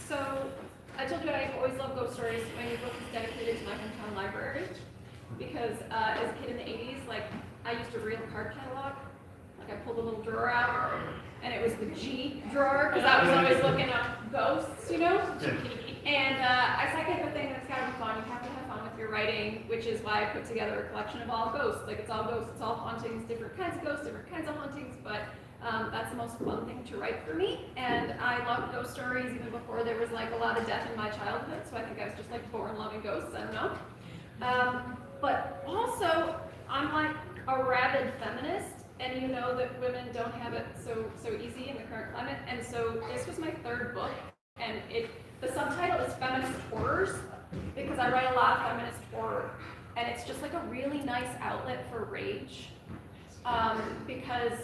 [SPEAKER 4] So I told you I've always loved ghost stories. My new book is dedicated to my hometown library because as a kid in the 80s, like, I used to read the card catalog. Like, I pulled a little drawer out, and it was the G drawer because I was always looking up ghosts, you know? And I said, I get the thing that's gotta be fun. You have to have fun with your writing, which is why I put together a collection of all ghosts. Like, it's all ghosts, it's all hauntings, different kinds of ghosts, different kinds of hauntings, but that's the most fun thing to write for me. And I loved ghost stories even before there was like a lot of death in my childhood, so I think I was just like born loving ghosts, I don't know. But also, I'm like a rabid feminist, and you know that women don't have it so easy in the current climate. And so this was my third book, and the subtitle is Feminist Horrors, because I write a lot of feminist horror, and it's just like a really nice outlet for rage, because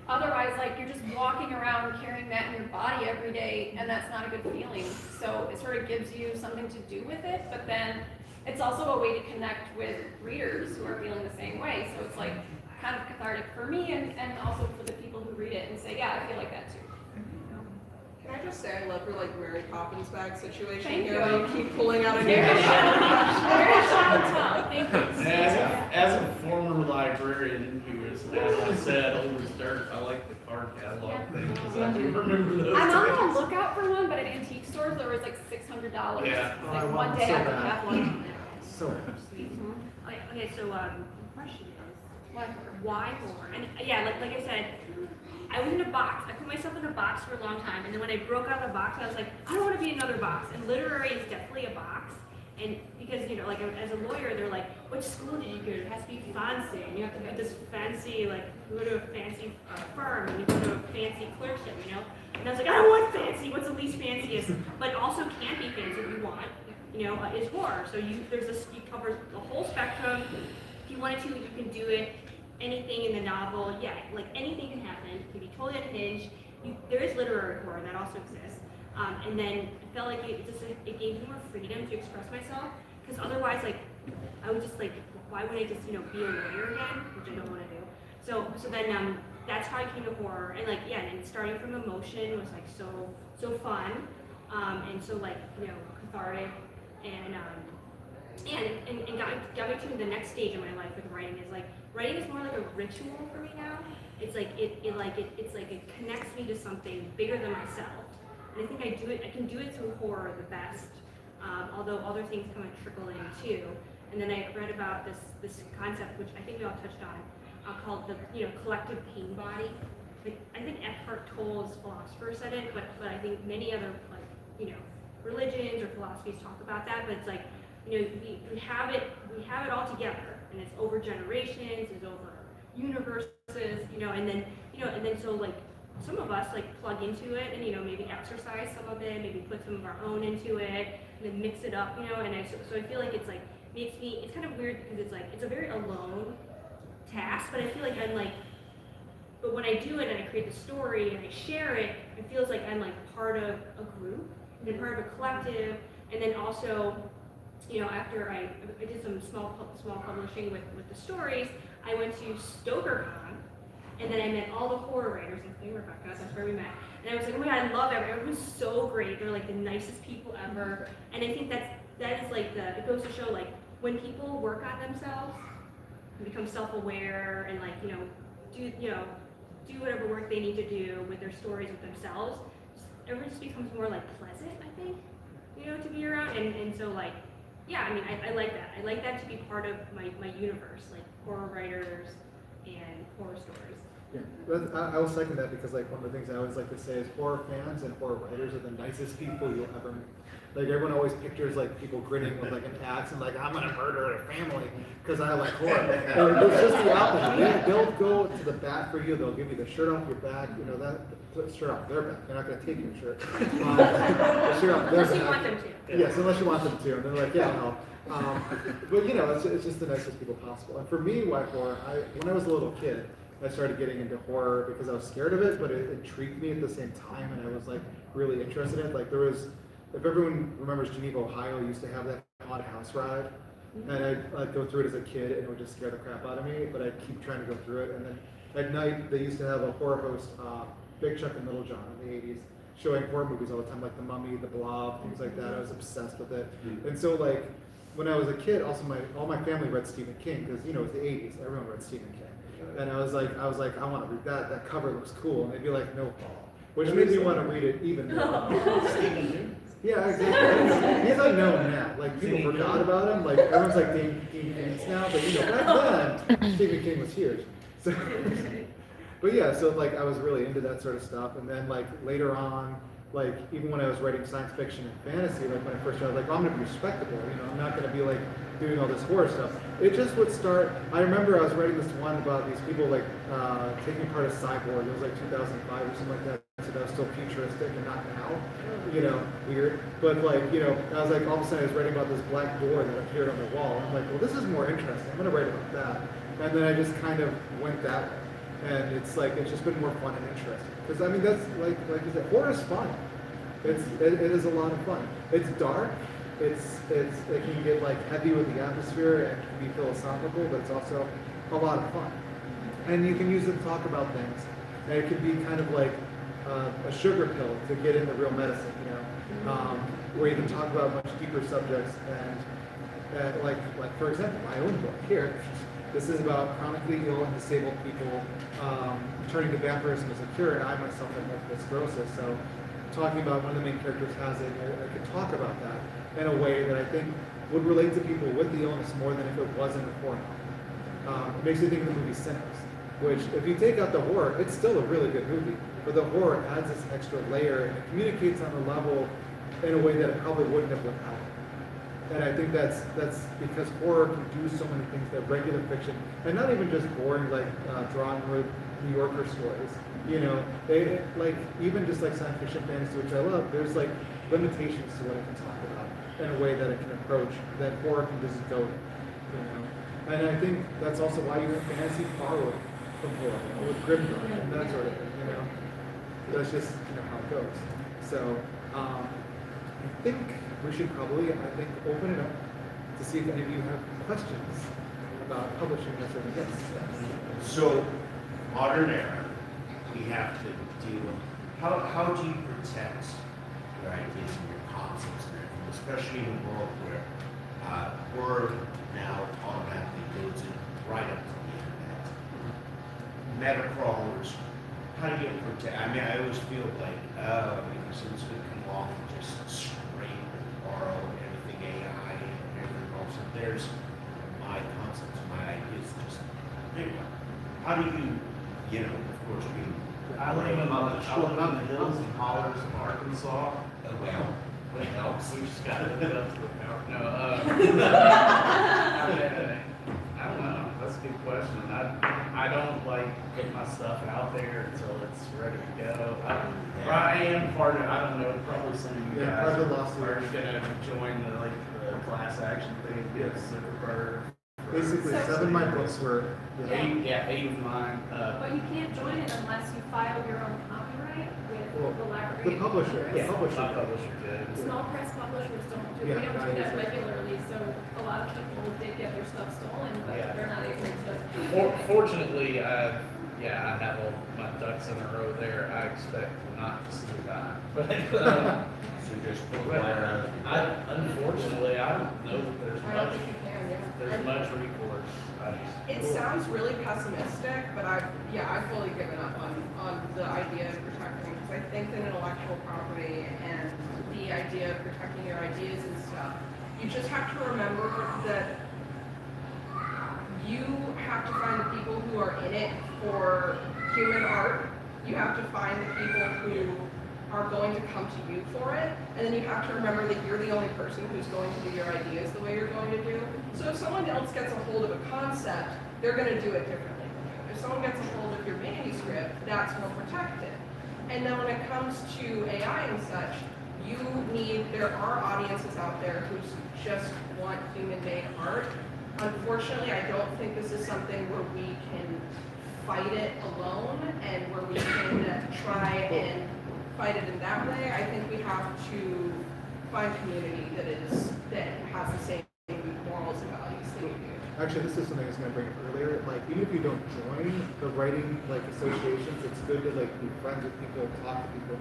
[SPEAKER 4] otherwise, like, you're just walking around carrying that in your body every day, and that's not a good feeling. So it sort of gives you something to do with it, but then it's also a way to connect with readers who are feeling the same way. So it's like kind of cathartic for me and also for the people who read it and say, yeah, I feel like that too.
[SPEAKER 5] Can I just say I love your, like, Mary Poppins bag situation
[SPEAKER 4] Thank
[SPEAKER 5] here.
[SPEAKER 4] you.
[SPEAKER 5] You keep pulling out a new
[SPEAKER 4] Very
[SPEAKER 5] issue.
[SPEAKER 4] shallow. Thank you.
[SPEAKER 6] As a former librarian who is, as I said, old as dirt, I like the card catalog
[SPEAKER 4] Yeah.
[SPEAKER 6] thing because I do remember those
[SPEAKER 4] I'm on
[SPEAKER 6] days.
[SPEAKER 4] the lookout for one, but at antique stores there was like $600.
[SPEAKER 6] Yeah.
[SPEAKER 1] Oh, I
[SPEAKER 4] Like,
[SPEAKER 1] want
[SPEAKER 4] one day
[SPEAKER 1] so
[SPEAKER 4] I could
[SPEAKER 1] bad.
[SPEAKER 4] have one.
[SPEAKER 1] So,
[SPEAKER 7] Okay, so the question is,
[SPEAKER 4] What?
[SPEAKER 7] why horror? And yeah, like I said, I was in a box. I put myself in a box for a long time, and then when I broke out of the box, I was like, I don't want to be in another box. And literary is definitely a box. And because, you know, like as a lawyer, they're like, which school did you go to? It has to be fancy, and you have to have this fancy, like, you go to a fancy firm, and you go to a fancy clerkship, you know? And I was like, I don't want fancy. What's the least fanciest? But also can't be fancy if you want, you know, is horror. So you cover the whole spectrum. If you wanted to, you can do it. Anything in the novel, yeah, like anything can happen. It can be totally unhinged. There is literary horror that also exists. And then I felt like it gave me more freedom to express myself, because otherwise, like, I would just like, why would I just, you know, be a lawyer again, which I don't want to do. So then that's how I came to horror, and like, yeah, and starting from emotion was like so fun, and so, like, you know, cathartic, and got me to the next stage of my life with writing. Is like, writing is more like a ritual for me now. It's like it connects me to something bigger than myself. And I think I can do it through horror the best, although other things kind of trickle in too. And then I read about this concept, which I think we all touched on, called the, you know, collective pain body. Like, I think Eckhart Tolle's philosopher said it, but I think many other, like, you know, religions or philosophies talk about that. But it's like, you know, we have it all together, and it's over generations, it's over universes, you know, and then so, like, some of us, like, plug into it and, you know, maybe exercise some of it, maybe put some of our own into it, and then mix it up, you know, and so I feel like it's, like, it's kind of weird because it's, like, it's a very alone task, but I feel like but when I do it and I create the story and I share it, it feels like I'm, like, part of a group and part of a collective. And then also, you know, after I did some small publishing with the stories, I went to StokerCon, and then I met all the horror writers, including Rebecca. That's where we met. And I was like, oh my god, I love everyone. Everyone was so great. They're, like, the nicest people ever. And I think that is like it goes to show, like, when people work on themselves and become self-aware and, like, you know, do whatever work they need to do with their stories with themselves, everyone just becomes more like pleasant, I think, you know, to be around. And so like, yeah, I mean, I like that. I like that to be part of my universe, like horror writers and horror stories.
[SPEAKER 1] Yeah, I will second that because like one of the things I always like to say is horror fans and horror writers are the nicest people you'll ever meet. Like everyone always pictures like people grinning with like an axe and like I'm gonna murder a family because I like horror. And it's just the opposite. They'll go to the bat for you. They'll give you the shirt off your back. You know that put the shirt off their back. They're not gonna take your shirt. The shirt off their
[SPEAKER 7] Unless you
[SPEAKER 1] back.
[SPEAKER 7] want them to.
[SPEAKER 1] Yes, unless you want them to, and they're like, yeah, no. But you know, it's just the nicest people possible. And for me, why horror? When I was a little kid, I started getting into horror because I was scared of it, but it intrigued me at the same time, and I was like really interested in it. Like there was, if everyone remembers Geneva, Ohio, used to have that haunted house ride, and I'd go through it as a kid, and it would just scare the crap out of me. But I'd keep trying to go through it, and then at night they used to have a horror host, Big Chuck and Little John in the '80s, showing horror movies all the time, like The Mummy, The Blob, things like that. I was obsessed with it, and so like when I was a kid, also all my family read Stephen King because you know it was the '80s, everyone read Stephen King. And I was like, I want to read that. That cover looks cool. And they'd be like, no, Paul. Which made me want to read it even more. Yeah, exactly. He's unknown now. Like people forgot about him. Like everyone's like Dean Koontz now, but you know back then Stephen King was huge. So, but yeah, so like I was really into that sort of stuff. And then like later on, like even when I was writing science fiction and fantasy, like when I first started, like I'm gonna be respectable. You know, I'm not gonna be like doing all this horror stuff. It just would start. I remember I was writing this one about these people like taking part of Cyborg. It was like 2005 or something like that. So that was still futuristic and not now. You know, weird. But like, you know, I was like all of a sudden I was writing about this black door that appeared on the wall. I'm like, well, this is more interesting. I'm gonna write about that. And then I just kind of went that way. And it's like it's just been more fun and interesting. Because I mean that's like you said, horror is fun. It is a lot of fun. It's dark. It can get like heavy with the atmosphere and can be philosophical, but it's also a lot of fun. And you can use it to talk about things. And it can be kind of like a sugar pill to get into real medicine, you know, where you can talk about much deeper subjects. And like for example, my own book here. This is about chronically ill and disabled people turning to vampirism as a cure, and I myself have multiple sclerosis. So talking about one of the main characters has it, I could talk about that in a way that I think would relate to people with the illness more than if it wasn't a horror novel. It makes you think of the movie Sinners, which if you take out the horror, it's still a really good movie, but the horror adds this extra layer and it communicates on a level in a way that it probably wouldn't have without it. And I think that's because horror can do so many things that regular fiction, and not even just boring like drawn room New Yorker stories, you know, they like even just like science fiction fantasy, which I love, there's like limitations to what it can talk about in a way that it can approach that horror can just go to, you know. And I think that's also why you have fantasy borrowed from horror, you know, with grimdark and that sort of thing, you know. That's just, you know, how it goes. So I think we should probably, open it up to see if any of you have questions about publishing this or yes.
[SPEAKER 8] So, modern era, we have to deal with, how do you protect your ideas and your concepts and everything, especially in a world where word now automatically goes in right up to the internet. Meta crawlers, how do you protect? I mean, I always feel like, someone's going to come along and just scrape and borrow everything AI and everything else. And there's my concepts, my ideas. Just anyway, how do you, of course,
[SPEAKER 6] I live in the hills and hollers of Arkansas.
[SPEAKER 8] well,
[SPEAKER 6] It helps. We just got to live it up to the power. No, I don't know. That's a good question. I don't like put my stuff out there until it's ready to go. I am part of. I don't know. Probably some of you guys are gonna join the class action thing. Get super.
[SPEAKER 1] Basically, 7 of my books were.
[SPEAKER 6] Eight of mine.
[SPEAKER 4] But you can't join it unless you file your own copyright with the library.
[SPEAKER 1] The publisher.
[SPEAKER 6] My publisher did.
[SPEAKER 4] Small press publishers don't do,
[SPEAKER 1] Yeah,
[SPEAKER 4] we don't
[SPEAKER 1] I
[SPEAKER 4] do that
[SPEAKER 1] understand.
[SPEAKER 4] regularly, so a lot of people did get their stuff stolen, but
[SPEAKER 6] Yeah.
[SPEAKER 4] they're not able to.
[SPEAKER 6] Fortunately, I have all my ducks in a row there. I expect not to see that. But
[SPEAKER 8] so just put
[SPEAKER 6] unfortunately, I don't know that there's
[SPEAKER 4] I don't
[SPEAKER 6] much.
[SPEAKER 4] think you can, yeah.
[SPEAKER 9] there's much recourse, obviously.
[SPEAKER 5] It sounds really pessimistic, but I've fully given up on the idea of protecting, because I think that intellectual property and the idea of protecting your ideas and stuff, you just have to remember that you have to find the people who are in it for human art. You have to find the people who are going to come to you for it, and then you have to remember that you're the only person who's going to do your ideas the way you're going to do. So if someone else gets a hold of a concept, they're going to do it differently than you. If someone gets a hold of your manuscript, that's more protected. And then when it comes to AI and such, there are audiences out there who just want human-made art. Unfortunately, I don't think this is something where we can fight it alone and where we can try and fight it in that way. I think we have to find community that has the same morals and values that we do.
[SPEAKER 1] Actually, this is something I was going to bring up earlier. Like, even if you don't join the writing associations, it's good to be friends with people, talk to people,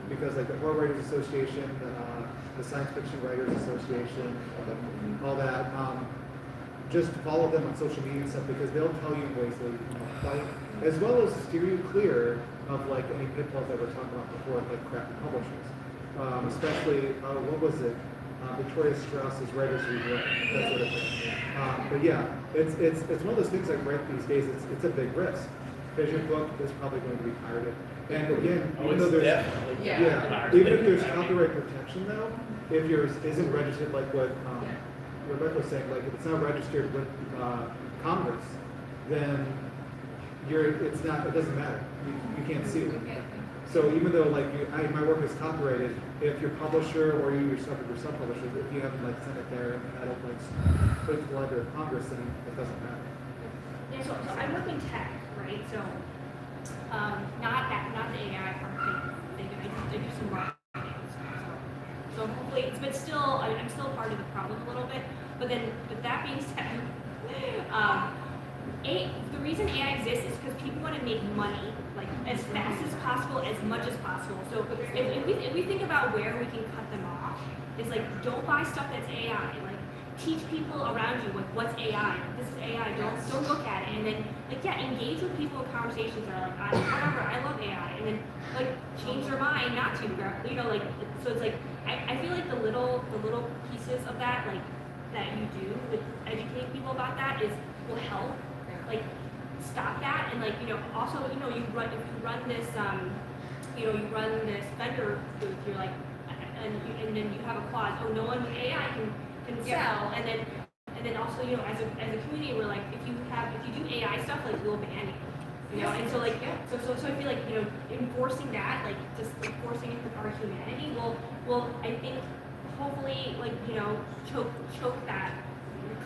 [SPEAKER 1] because the Horror Writers Association, the Science Fiction Writers Association, all that. Just follow them on social media and stuff, because they'll tell you ways that you can fight, as well as steer you clear of any pitfalls that we're talking about before, like crappy publishers. Especially, what was it? Victoria Strauss's Writers Reward, that sort of thing. But yeah, it's one of those things right these days. It's a big risk, because your book is probably going to be pirated. And again, even though there's even if there's copyright protection though, if yours isn't registered, like what Rebecca was saying, if it's not registered with Congress, then it doesn't matter. You can't sue. So even though my work is copyrighted, if your publisher or you yourself or your sub-publisher, if you haven't sent it there and had it put it to the Library of Congress, then it doesn't matter.
[SPEAKER 7] Yeah, so I work in tech, right? So not the AI part thing. I do some marketing stuff. So hopefully, but still, I'm still part of the problem a little bit. But that being said, the reason AI exists is because people want to make money as fast as possible, as much as possible. So if we think about where we can cut them off, it's don't buy stuff that's AI. Teach people around you what's AI. This is AI. Don't look at it. And then engage with people in conversations that are whatever. I love AI. And then change their mind not to. So it's I feel the little pieces of that that you do with educating people about that will help. Stop that, and also if you run this vendor booth, you're and then you have a clause, no one with AI can sell, and then also as a community we're if you do AI stuff we'll ban you, and so so I feel enforcing that just enforcing our humanity will I think hopefully choke that,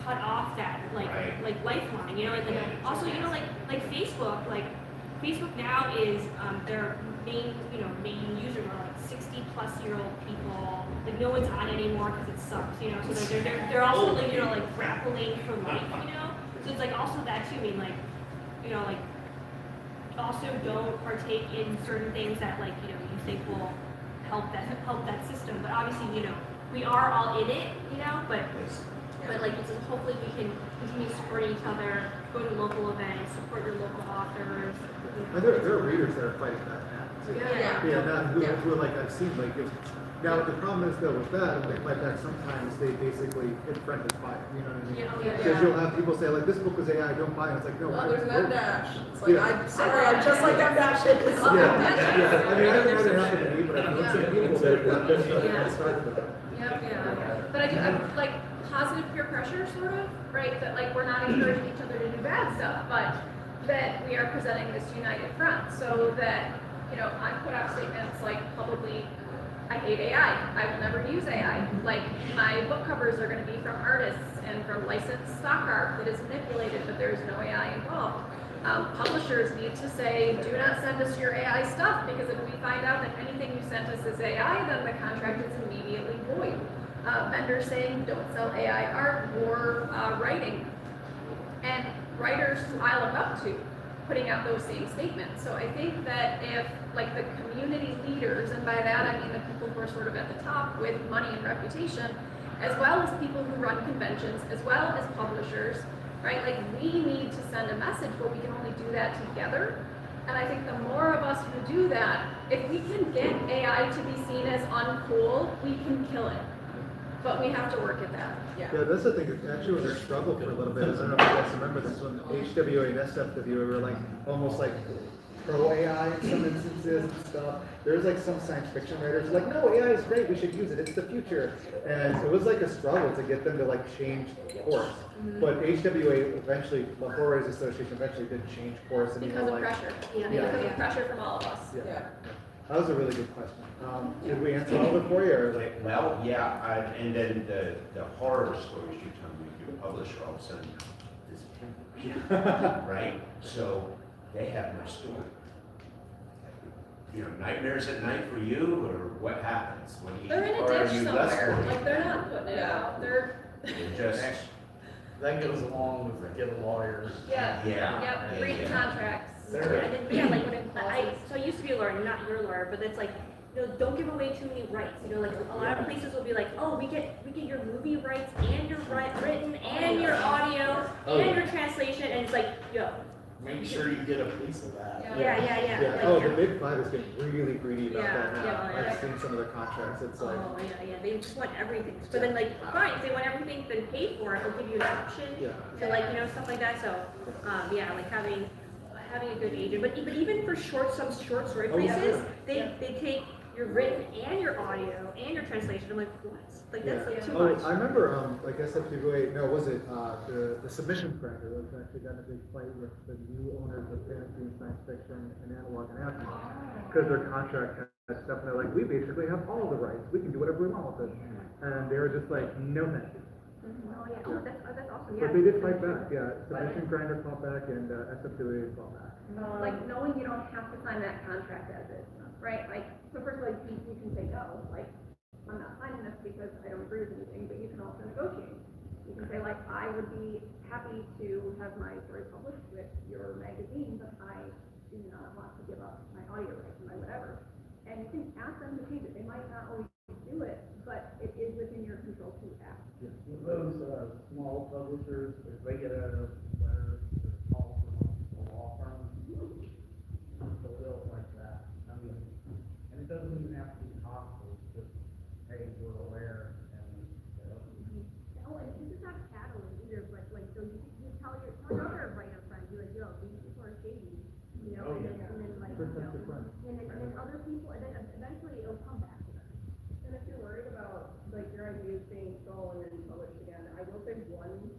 [SPEAKER 7] cut off that lifeline, and then also Facebook now is their main users are 60-plus-year-old people. No one's on anymore because it sucks, so they're also grappling for life, so it's also that too. I mean also don't partake in certain things that you think will help that system, but obviously we are all in it, but hopefully we can continue supporting each other, go to local events, support your local authors.
[SPEAKER 1] And there are readers that are fighting back now. Who I've seen now the problem is though with that, when they fight back, sometimes they basically hit friend and fire. You know what I mean? Because you'll have people say this book is AI, don't buy it. It's no.
[SPEAKER 5] There's an dash. It's I'm sorry, I'm just like that dash. I mean,
[SPEAKER 1] I haven't had it happen to me, but I've known some people that started with that.
[SPEAKER 10] But I do positive peer pressure, sort of, right? That we're not encouraging each other to do bad stuff, but that we are presenting this united front, so that I put out statements publicly, I hate AI. I will never use AI. My book covers are going to be from artists and from licensed stock art that is manipulated, but there's no AI involved. Publishers need to say, do not send us your AI stuff, because if we find out that anything you sent us is AI, then the contract is immediately void. Vendors saying, don't sell AI art or writing. And writers who I look up to putting out those same statements. So I think that if the community leaders, and by that I mean the people who are sort of at the top with money and reputation, as well as people who run conventions, as well as publishers, right? Like, we need to send a message, but we can only do that together. And I think the more of us who do that, if we can get AI to be seen as uncool, we can kill it. But we have to work at that.
[SPEAKER 1] Yeah, that's the thing. It actually was a struggle for a little bit. I don't know if you guys remember this when HWA and SFWA were like almost like pro AI in some instances and stuff. There's like some science fiction writers like, no, AI is great. We should use it. It's the future. And it was like a struggle to get them to like change course. But HWA eventually, the Horror Writers Association eventually did change course. And
[SPEAKER 10] Because of
[SPEAKER 1] like,
[SPEAKER 10] pressure.
[SPEAKER 7] Yeah.
[SPEAKER 10] Because of pressure from all of us.
[SPEAKER 1] Yeah. That was a really good question. Did we answer all of it for you? Or like,
[SPEAKER 8] Well, yeah, and then the horror stories you tell me you publish all of a sudden disappear. Right? So they have no story. You know, nightmares at night for you, or what happens? What do you,
[SPEAKER 10] They're in a
[SPEAKER 8] or are
[SPEAKER 10] ditch
[SPEAKER 8] you
[SPEAKER 10] somewhere.
[SPEAKER 8] less
[SPEAKER 10] Like, they're not putting it out. They're,
[SPEAKER 8] just,
[SPEAKER 9] That goes along with the get lawyers.
[SPEAKER 10] yeah.
[SPEAKER 8] yeah.
[SPEAKER 10] Yep, read the contracts.
[SPEAKER 7] And then, yeah, like when so I used to be a lawyer, not your lawyer, but it's like, don't give away too many rights. Like a lot of places will be like, oh, we get your movie rights and your written and your audio and your translation, and it's like, yo.
[SPEAKER 9] Make sure you get a piece of that.
[SPEAKER 7] Yeah.
[SPEAKER 1] yeah. Oh, the Big Five is getting really greedy about that now.
[SPEAKER 7] Yeah.
[SPEAKER 1] I've seen some of the contracts. It's like,
[SPEAKER 7] Oh, yeah, they just want everything. But then, like, fine, if they want everything, then pay for it. They'll give you an option to, like, stuff like that. So, yeah, like having a good agent. But even for some short story places, they take your written and your audio and your translation. I'm like, what? Like, that's like too much.
[SPEAKER 1] I remember, like SFWA, no, was it the submission grinder was actually got in a big fight with the new owners of fantasy and science fiction and analog and after because their contract had stuff and they're like, we basically have all the rights. We can do whatever we want with it. And they were just like, no thank you.
[SPEAKER 7] Oh, yeah. Oh, that's awesome.
[SPEAKER 1] But they did fight back, yeah. Submission grinder fought back and SFWA fought back.
[SPEAKER 10] Like, knowing you don't have to sign that contract as is, right? Like, so first of all, you can say no, like, I'm not signing this because I don't agree with anything, but you can also negotiate. You can say, like, I would be happy to have my story published with your magazine, but I do not want to give up my audio rights and my whatever. And you can ask them to change it. They might not always do it, but it is within your control to ask.
[SPEAKER 9] Those small publishers, if they get a letter or call from a law firm, so they'll like that. I mean, and it doesn't even have to be hostile, it's just, hey, we're aware, and
[SPEAKER 7] Oh, and this is not tattling either, but like, so you tell your other writer friends, you're like, yo, these people are shady,
[SPEAKER 9] Oh, yeah.
[SPEAKER 7] and then like,
[SPEAKER 1] Protect your friends.
[SPEAKER 7] and then other people, and then eventually it'll come back to them.
[SPEAKER 11] And if you're worried about like your ideas being stolen and published again, I will say one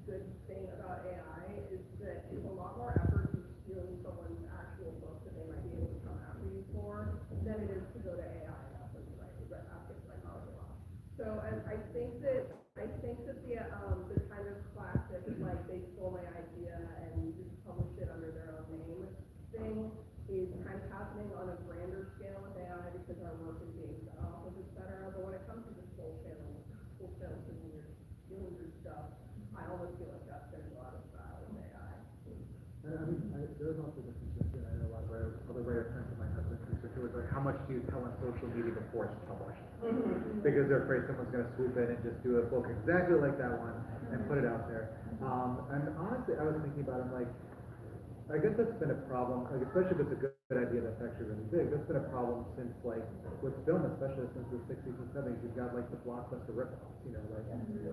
[SPEAKER 11] good thing about AI is that it's a lot more effort to steal someone's actual book that they might be able to come after you for than it is to go to AI and ask them to write psychology law. So I think that the kind of classic like they stole my idea and just published it under their own name thing is kind of happening on a grander scale with AI because our work is being set off as it's better. But when it comes to just full channel and you're stealing your stuff, I almost feel like that's going to go out of style with AI.
[SPEAKER 1] And I mean, there's also this consistent, I know a lot of other writer friends of mine have this consistent with like, how much do you tell on social media before it's published? Because they're afraid someone's going to swoop in and just do a book exactly like that one and put it out there. And honestly, I was thinking about it, like, I guess that's been a problem, like, especially if it's a good idea that's actually really big. That's been a problem since, like, with film, especially since the 60s and 70s. You've got, like, the blockbuster rip-offs,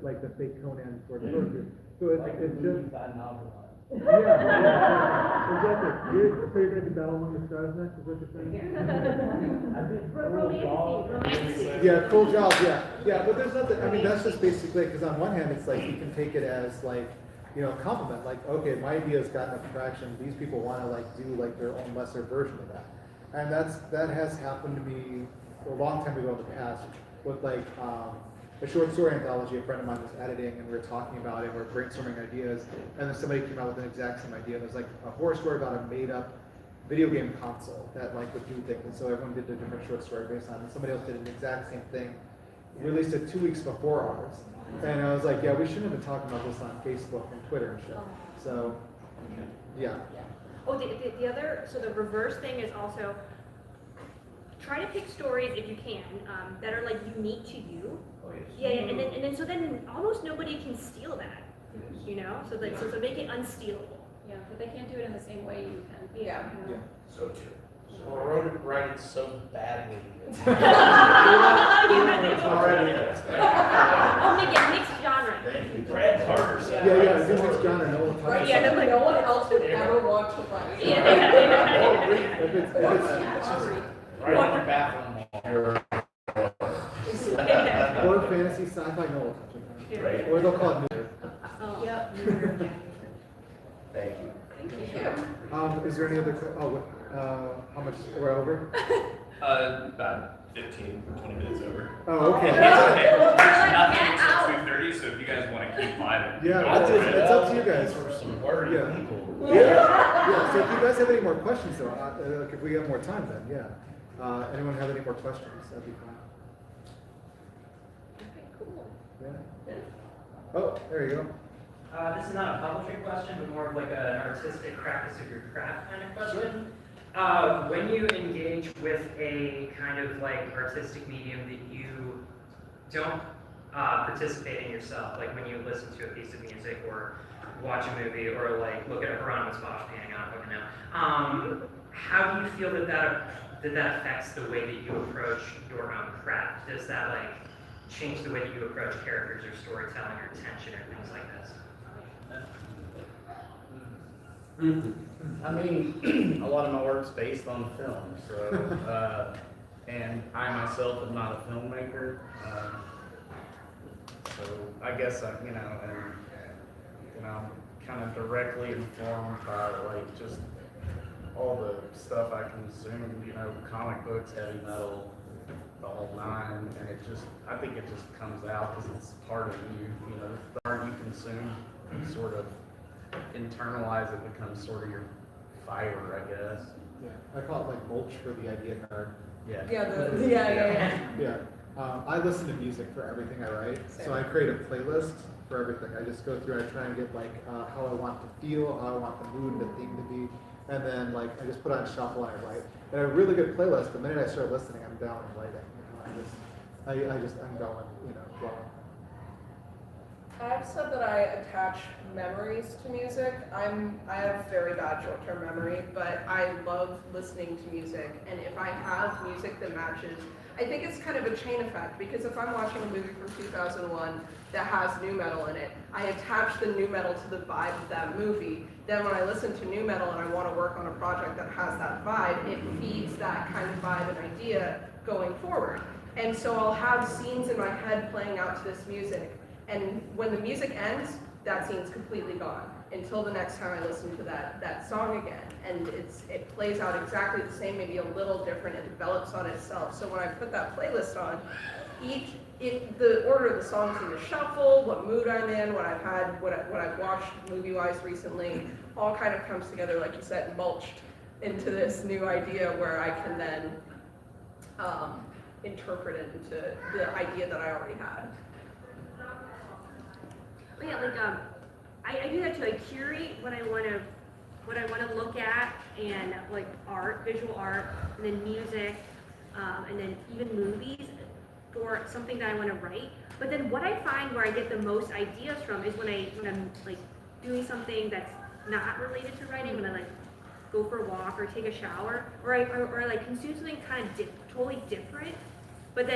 [SPEAKER 1] like the fake Conan sort of stories. So it's just... Yeah, exactly. So you're going to do Battle Among the Stars next, is what you're saying? Yeah, cool job, yeah. Yeah, but there's nothing, I mean, that's just basically, because on one hand, it's like, you can take it as, like, compliment, like, okay, my idea's got enough traction, these people want to, like, do, like, their own lesser version of that. And that has happened to me a long time ago in the past with, like, a short story anthology a friend of mine was editing, and we were talking about it, we were brainstorming ideas, and then somebody came out with an exact same idea. There's like a horror story about a made-up video game console that like would do things, and so everyone did a different short story based on it. And somebody else did an exact same thing, released it 2 weeks before ours, and I was like, yeah, we shouldn't have been talking about this on Facebook and Twitter and shit. So, yeah.
[SPEAKER 7] Oh, the other, so the reverse thing is also try to pick stories if you can that are like unique to you.
[SPEAKER 8] Oh, yes.
[SPEAKER 7] Yeah, and then so then almost nobody can steal that, you know. So like so make it unstealable.
[SPEAKER 10] Yeah, but they can't do it in the same way you can.
[SPEAKER 5] Yeah.
[SPEAKER 10] You know?
[SPEAKER 8] So true.
[SPEAKER 6] So I write it so badly.
[SPEAKER 8] It's already there.
[SPEAKER 7] Oh, make it mixed genre.
[SPEAKER 8] Thank you.
[SPEAKER 6] Brad Carter said.
[SPEAKER 1] Yeah, I think it's John and Noel.
[SPEAKER 5] Right,
[SPEAKER 7] Yeah,
[SPEAKER 5] something no one else would ever want to write.
[SPEAKER 1] If it's,
[SPEAKER 6] Right in the bathroom wall.
[SPEAKER 1] or fantasy sci-fi Noel touching.
[SPEAKER 8] Right.
[SPEAKER 1] Or they'll call it new.
[SPEAKER 7] Oh,
[SPEAKER 10] Yep.
[SPEAKER 8] Thank you.
[SPEAKER 5] Thank you.
[SPEAKER 1] Is there any other, how much, we're over?
[SPEAKER 12] About 15, 20 minutes over.
[SPEAKER 1] Oh, okay.
[SPEAKER 12] It's okay. There's
[SPEAKER 10] Get
[SPEAKER 12] nothing
[SPEAKER 10] out.
[SPEAKER 12] until 2:30, so if you guys want to keep vibing.
[SPEAKER 1] Yeah, it's up to you guys.
[SPEAKER 6] For some wordy
[SPEAKER 1] Yeah.
[SPEAKER 6] people.
[SPEAKER 1] Yeah, so if you guys have any more questions though, like if we have more time then, yeah. Anyone have any more questions, that'd be fine.
[SPEAKER 10] Okay, cool.
[SPEAKER 1] Yeah. Oh, there you go.
[SPEAKER 13] This is not a publishing question, but more of like an artistic practice of your craft kind of question. When you engage with a kind of like artistic medium that you don't participate in yourself, like when you listen to a piece of music or watch a movie or like look at a Hieronymus Bosch painting, I don't fucking know. How do you feel that affects the way that you approach your own craft? Does that like change the way that you approach characters or storytelling or tension or things like this?
[SPEAKER 6] I mean, a lot of my work's based on film, so, and I myself am not a filmmaker, so I guess I'm kind of directly informed by like just all the stuff I consume, comic books, heavy metal, the whole nine, and I think it just comes out because it's part of you, the art you consume, you sort of internalize it, becomes sort of your fiber, I guess.
[SPEAKER 1] Yeah, I call it like mulch for the idea card.
[SPEAKER 6] Yeah.
[SPEAKER 1] Yeah. I listen to music for everything I write, so I create a playlist for everything. I just go through, I try and get like how I want to feel, how I want the mood, the theme to be, and then like I just put on shuffle and I write. And a really good playlist. The minute I start listening, I'm down and writing. I'm going, flowing.
[SPEAKER 5] I've said that I attach memories to music. I have very bad short-term memory, but I love listening to music. And if I have music that matches, I think it's kind of a chain effect, because if I'm watching a movie from 2001 that has nu metal in it, I attach the nu metal to the vibe of that movie. Then when I listen to nu metal and I want to work on a project that has that vibe, it feeds that kind of vibe and idea going forward. And so I'll have scenes in my head playing out to this music. And when the music ends, that scene's completely gone until the next time I listen to that song again. And it plays out exactly the same, maybe a little different. It develops on itself. So when I put that playlist on, the order of the songs in the shuffle, what mood I'm in, what I've had, what I've watched movie-wise recently, all kind of comes together, like you said, mulched into this new idea where I can then interpret it into the idea that I already had.
[SPEAKER 7] Oh, yeah, like I do that too. I curate what I want to look at, and like art, visual art, and then music, and then even movies for something that I want to write. But then what I find where I get the most ideas from is when I'm like doing something that's not related to writing, when I like go for a walk or take a shower, or I like consume something kind of totally different. But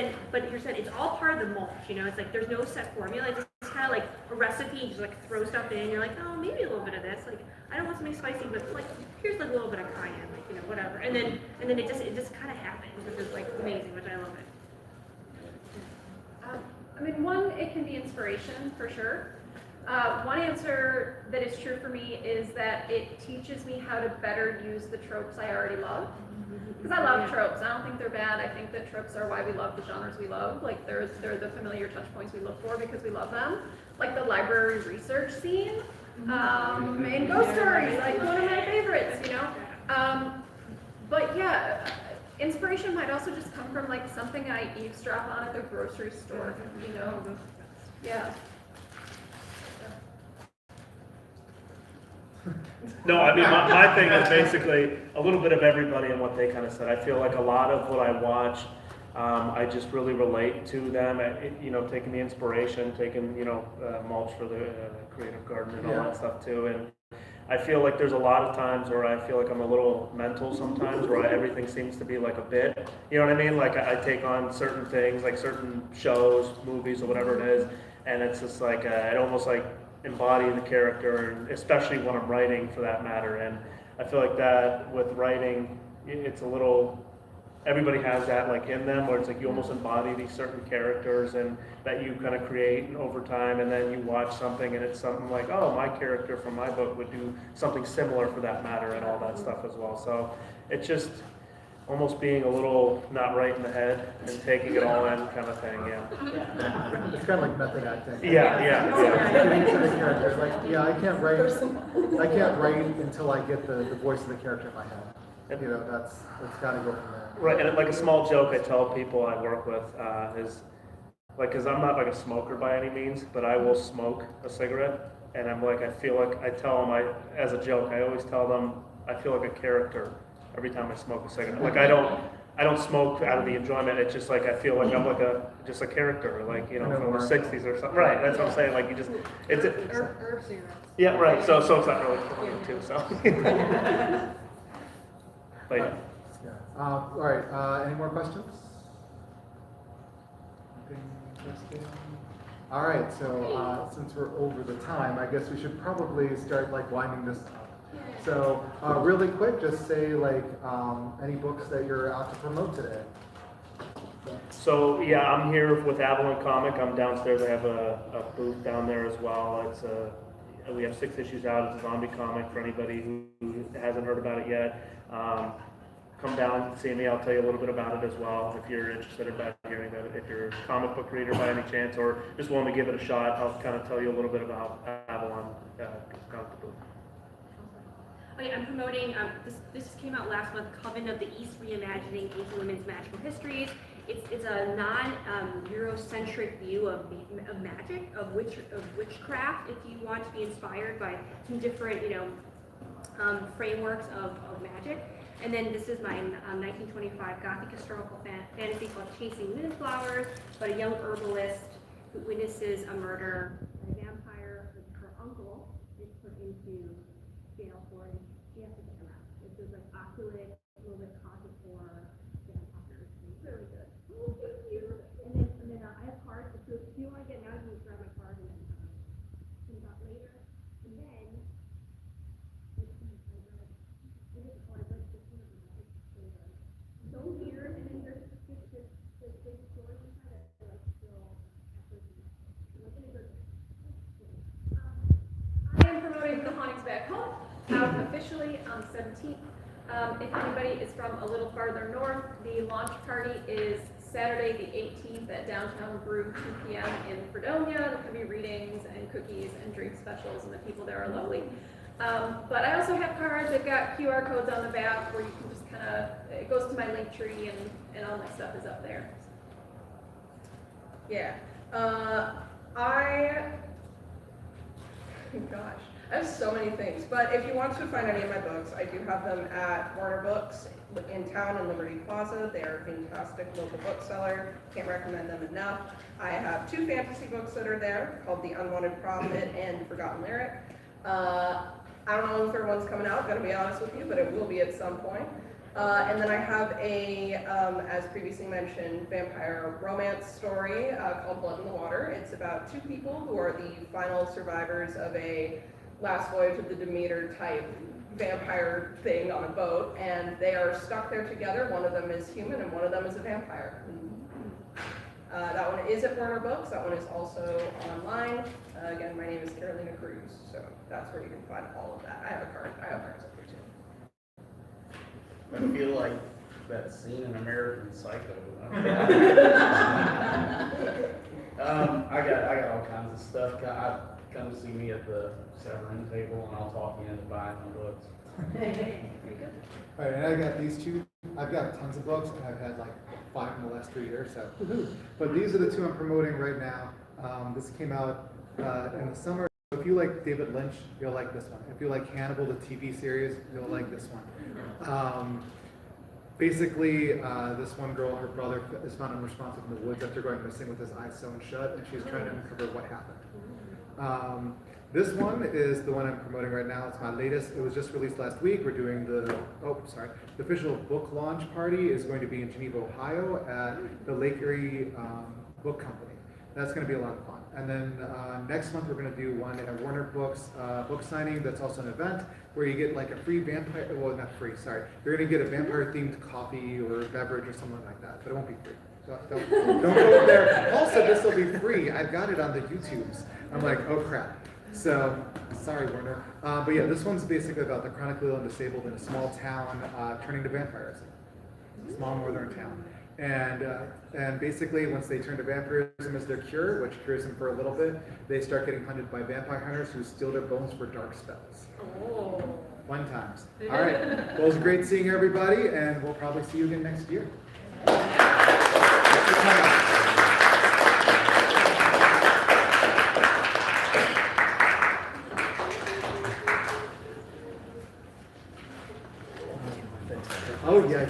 [SPEAKER 7] you're saying it's all part of the mulch, It's like there's no set formula. It's kind of like a recipe. You just like throw stuff in. You're like, oh, maybe a little bit of this. Like I don't want something spicy, but like here's like a little bit of cayenne, like whatever. And then it just kind of happens, which is like amazing, which I love it.
[SPEAKER 10] One, it can be inspiration for sure. One answer that is true for me is that it teaches me how to better use the tropes I already love. Because I love tropes. I don't think they're bad. I think that tropes are why we love the genres we love. Like they're the familiar touch points we look for because we love them. Like the library research scene, and ghost stories, like one of my favorites, But yeah, inspiration might also just come from like something I eavesdrop on at the grocery store, Yeah.
[SPEAKER 2] No, I mean, my thing is basically a little bit of everybody and what they kind of said. I feel like a lot of what I watch, I just really relate to them. Taking the inspiration, taking, mulch for the creative garden and all that stuff too. And I feel like there's a lot of times where I feel like I'm a little mental sometimes, where everything seems to be like a bit. You know what I mean? Like I take on certain things, like certain shows, movies, or whatever it is, and it's just like it almost like embody the character, and especially when I'm writing for that matter. And I feel like that with writing, it's a little, everybody has that like in them, where it's like you almost embody these certain characters and that you kind of create over time, and then you watch something and it's something like, oh, my character from my book would do something similar for that matter, and all that stuff as well. So it's just almost being a little not right in the head and taking it all in kind of thing, yeah.
[SPEAKER 1] It's kind of like method acting.
[SPEAKER 2] Yeah.
[SPEAKER 1] Getting to the characters, like, I can't write until I get the voice of the character in my head. It's got to go from there.
[SPEAKER 2] Right, and like a small joke I tell people I work with is, like, because I'm not like a smoker by any means, but I will smoke a cigarette, and I'm like, I feel like, I tell them, as a joke, I always tell them, I feel like a character every time I smoke a cigarette. Like, I don't smoke out of the enjoyment, it's just like, I feel like I'm like just a character, like, from the 60s or something. Right, that's what I'm saying, like, you just, it's
[SPEAKER 11] Herb cigarettes.
[SPEAKER 2] yeah, right, so it's not really funny too, so. But, yeah.
[SPEAKER 1] All right, any more questions? Anything interesting? All right, so since we're over the time, I guess we should probably start like winding this up. So really quick, just say like any books that you're out to promote today.
[SPEAKER 2] So yeah, I'm here with Avalon Comic. I'm downstairs. I have a booth down there as well. It's we have 6 issues out. It's a zombie comic for anybody who hasn't heard about it yet. Come down, see me. I'll tell you a little bit about it as well if you're interested in hearing about it. If you're a comic book reader by any chance, or just want to give it a shot, I'll kind of tell you a little bit about Avalon comic book.
[SPEAKER 7] Okay, I'm promoting, this just came out last month, Coven of the East, Reimagining Asian Women's Magical Histories. It's a non-Eurocentric view of magic, of witchcraft, if you want to be inspired by some different, frameworks of magic. And then this is my 1925 Gothic historical fantasy called Chasing Moonflowers, about a young herbalist who witnesses a murder by a vampire. Her uncle is put into jail for it. She has to get him out. This is like oculate, a little bit cautious for vampires. It's really good. Oh, thank you. And then I have cards. So if you want to get now, you can grab my card and then think about later. And then so weird, and then there's this big story inside that I like still
[SPEAKER 10] I am promoting The Hauntings Back Home, out officially on the 17th. If anybody is from a little farther north, the launch party is Saturday the 18th at Downtown Brew, 2 p.m. in Fredonia. There could be readings and cookies and drink specials, and the people there are lovely. But I also have cards. I've got QR codes on the back where you can just kind of, it goes to my link tree, and all my stuff is up there.
[SPEAKER 5] Yeah. Gosh, I have so many things. But if you want to find any of my books, I do have them at Warner Books in town in Liberty Plaza. They are a fantastic local bookseller. Can't recommend them enough. I have 2 fantasy books that are there called The Unwanted Prophet and Forgotten Lyric. I don't know if the 3rd one's coming out, gotta be honest with you, but it will be at some point. And then I have a, as previously mentioned, vampire romance story called Blood in the Water. It's about 2 people who are the final survivors of a Last Voyage of the Demeter type vampire thing on a boat, and they are stuck there together. One of them is human and one of them is a vampire. That one is at Warner Books. That one is also online. Again, my name is Carolina Cruz, so that's where you can find all of that. I have cards up here too.
[SPEAKER 6] I feel like that scene in American Psycho. I got all kinds of stuff. Come see me at the Severin table, and I'll talk you into buying my books.
[SPEAKER 1] All right, and I got these 2. I've got tons of books, and I've had like 5 in the last 3 years. So, but these are the 2 I'm promoting right now. This came out in the summer. if you like David Lynch, you'll like this one. If you like Hannibal, the TV series, you'll like this one. Basically, this one girl, her brother is found unresponsive in the woods after going missing with his eyes sewn shut, and she's trying to uncover what happened. This one is the one I'm promoting right now. It's my latest. It was just released last week. We're doing the official book launch party is going to be in Geneva, Ohio at the Lake Erie Book Company. That's going to be a lot of fun. And then next month we're going to do one at Warner Books book signing. That's also an event where you get like a free vampire, well not free, sorry. You're going to get a vampire themed coffee or beverage or something like that, but it won't be free. Don't go over there. Paul said this will be free. I've got it on the YouTubes. I'm like, oh crap. So, sorry Warner. But yeah, this one's basically about the chronically ill and disabled in a small town turning to vampires. Small northern town. And basically, once they turn to vampirism as their cure, which cures them for a little bit, they start getting hunted by vampire hunters who steal their bones for dark spells.
[SPEAKER 10] Oh.
[SPEAKER 1] Fun times. All right. Well, it was great seeing everybody, and we'll probably see you again next year. Oh, yeah.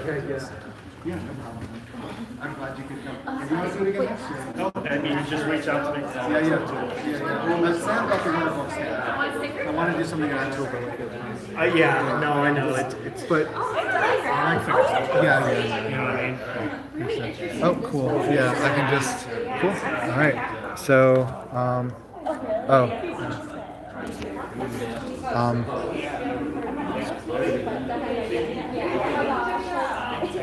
[SPEAKER 1] Yeah, no problem. I'm glad you could come. You want to do it again next year?
[SPEAKER 2] No, I mean, you just reach out to me.
[SPEAKER 1] Yeah. Well, let's sound like another book. I want to do something in October.
[SPEAKER 2] Yeah, no, I know, it's
[SPEAKER 1] But, yeah.
[SPEAKER 2] you know what I mean?
[SPEAKER 1] Oh, cool. Yeah, I can just, cool. All right. So,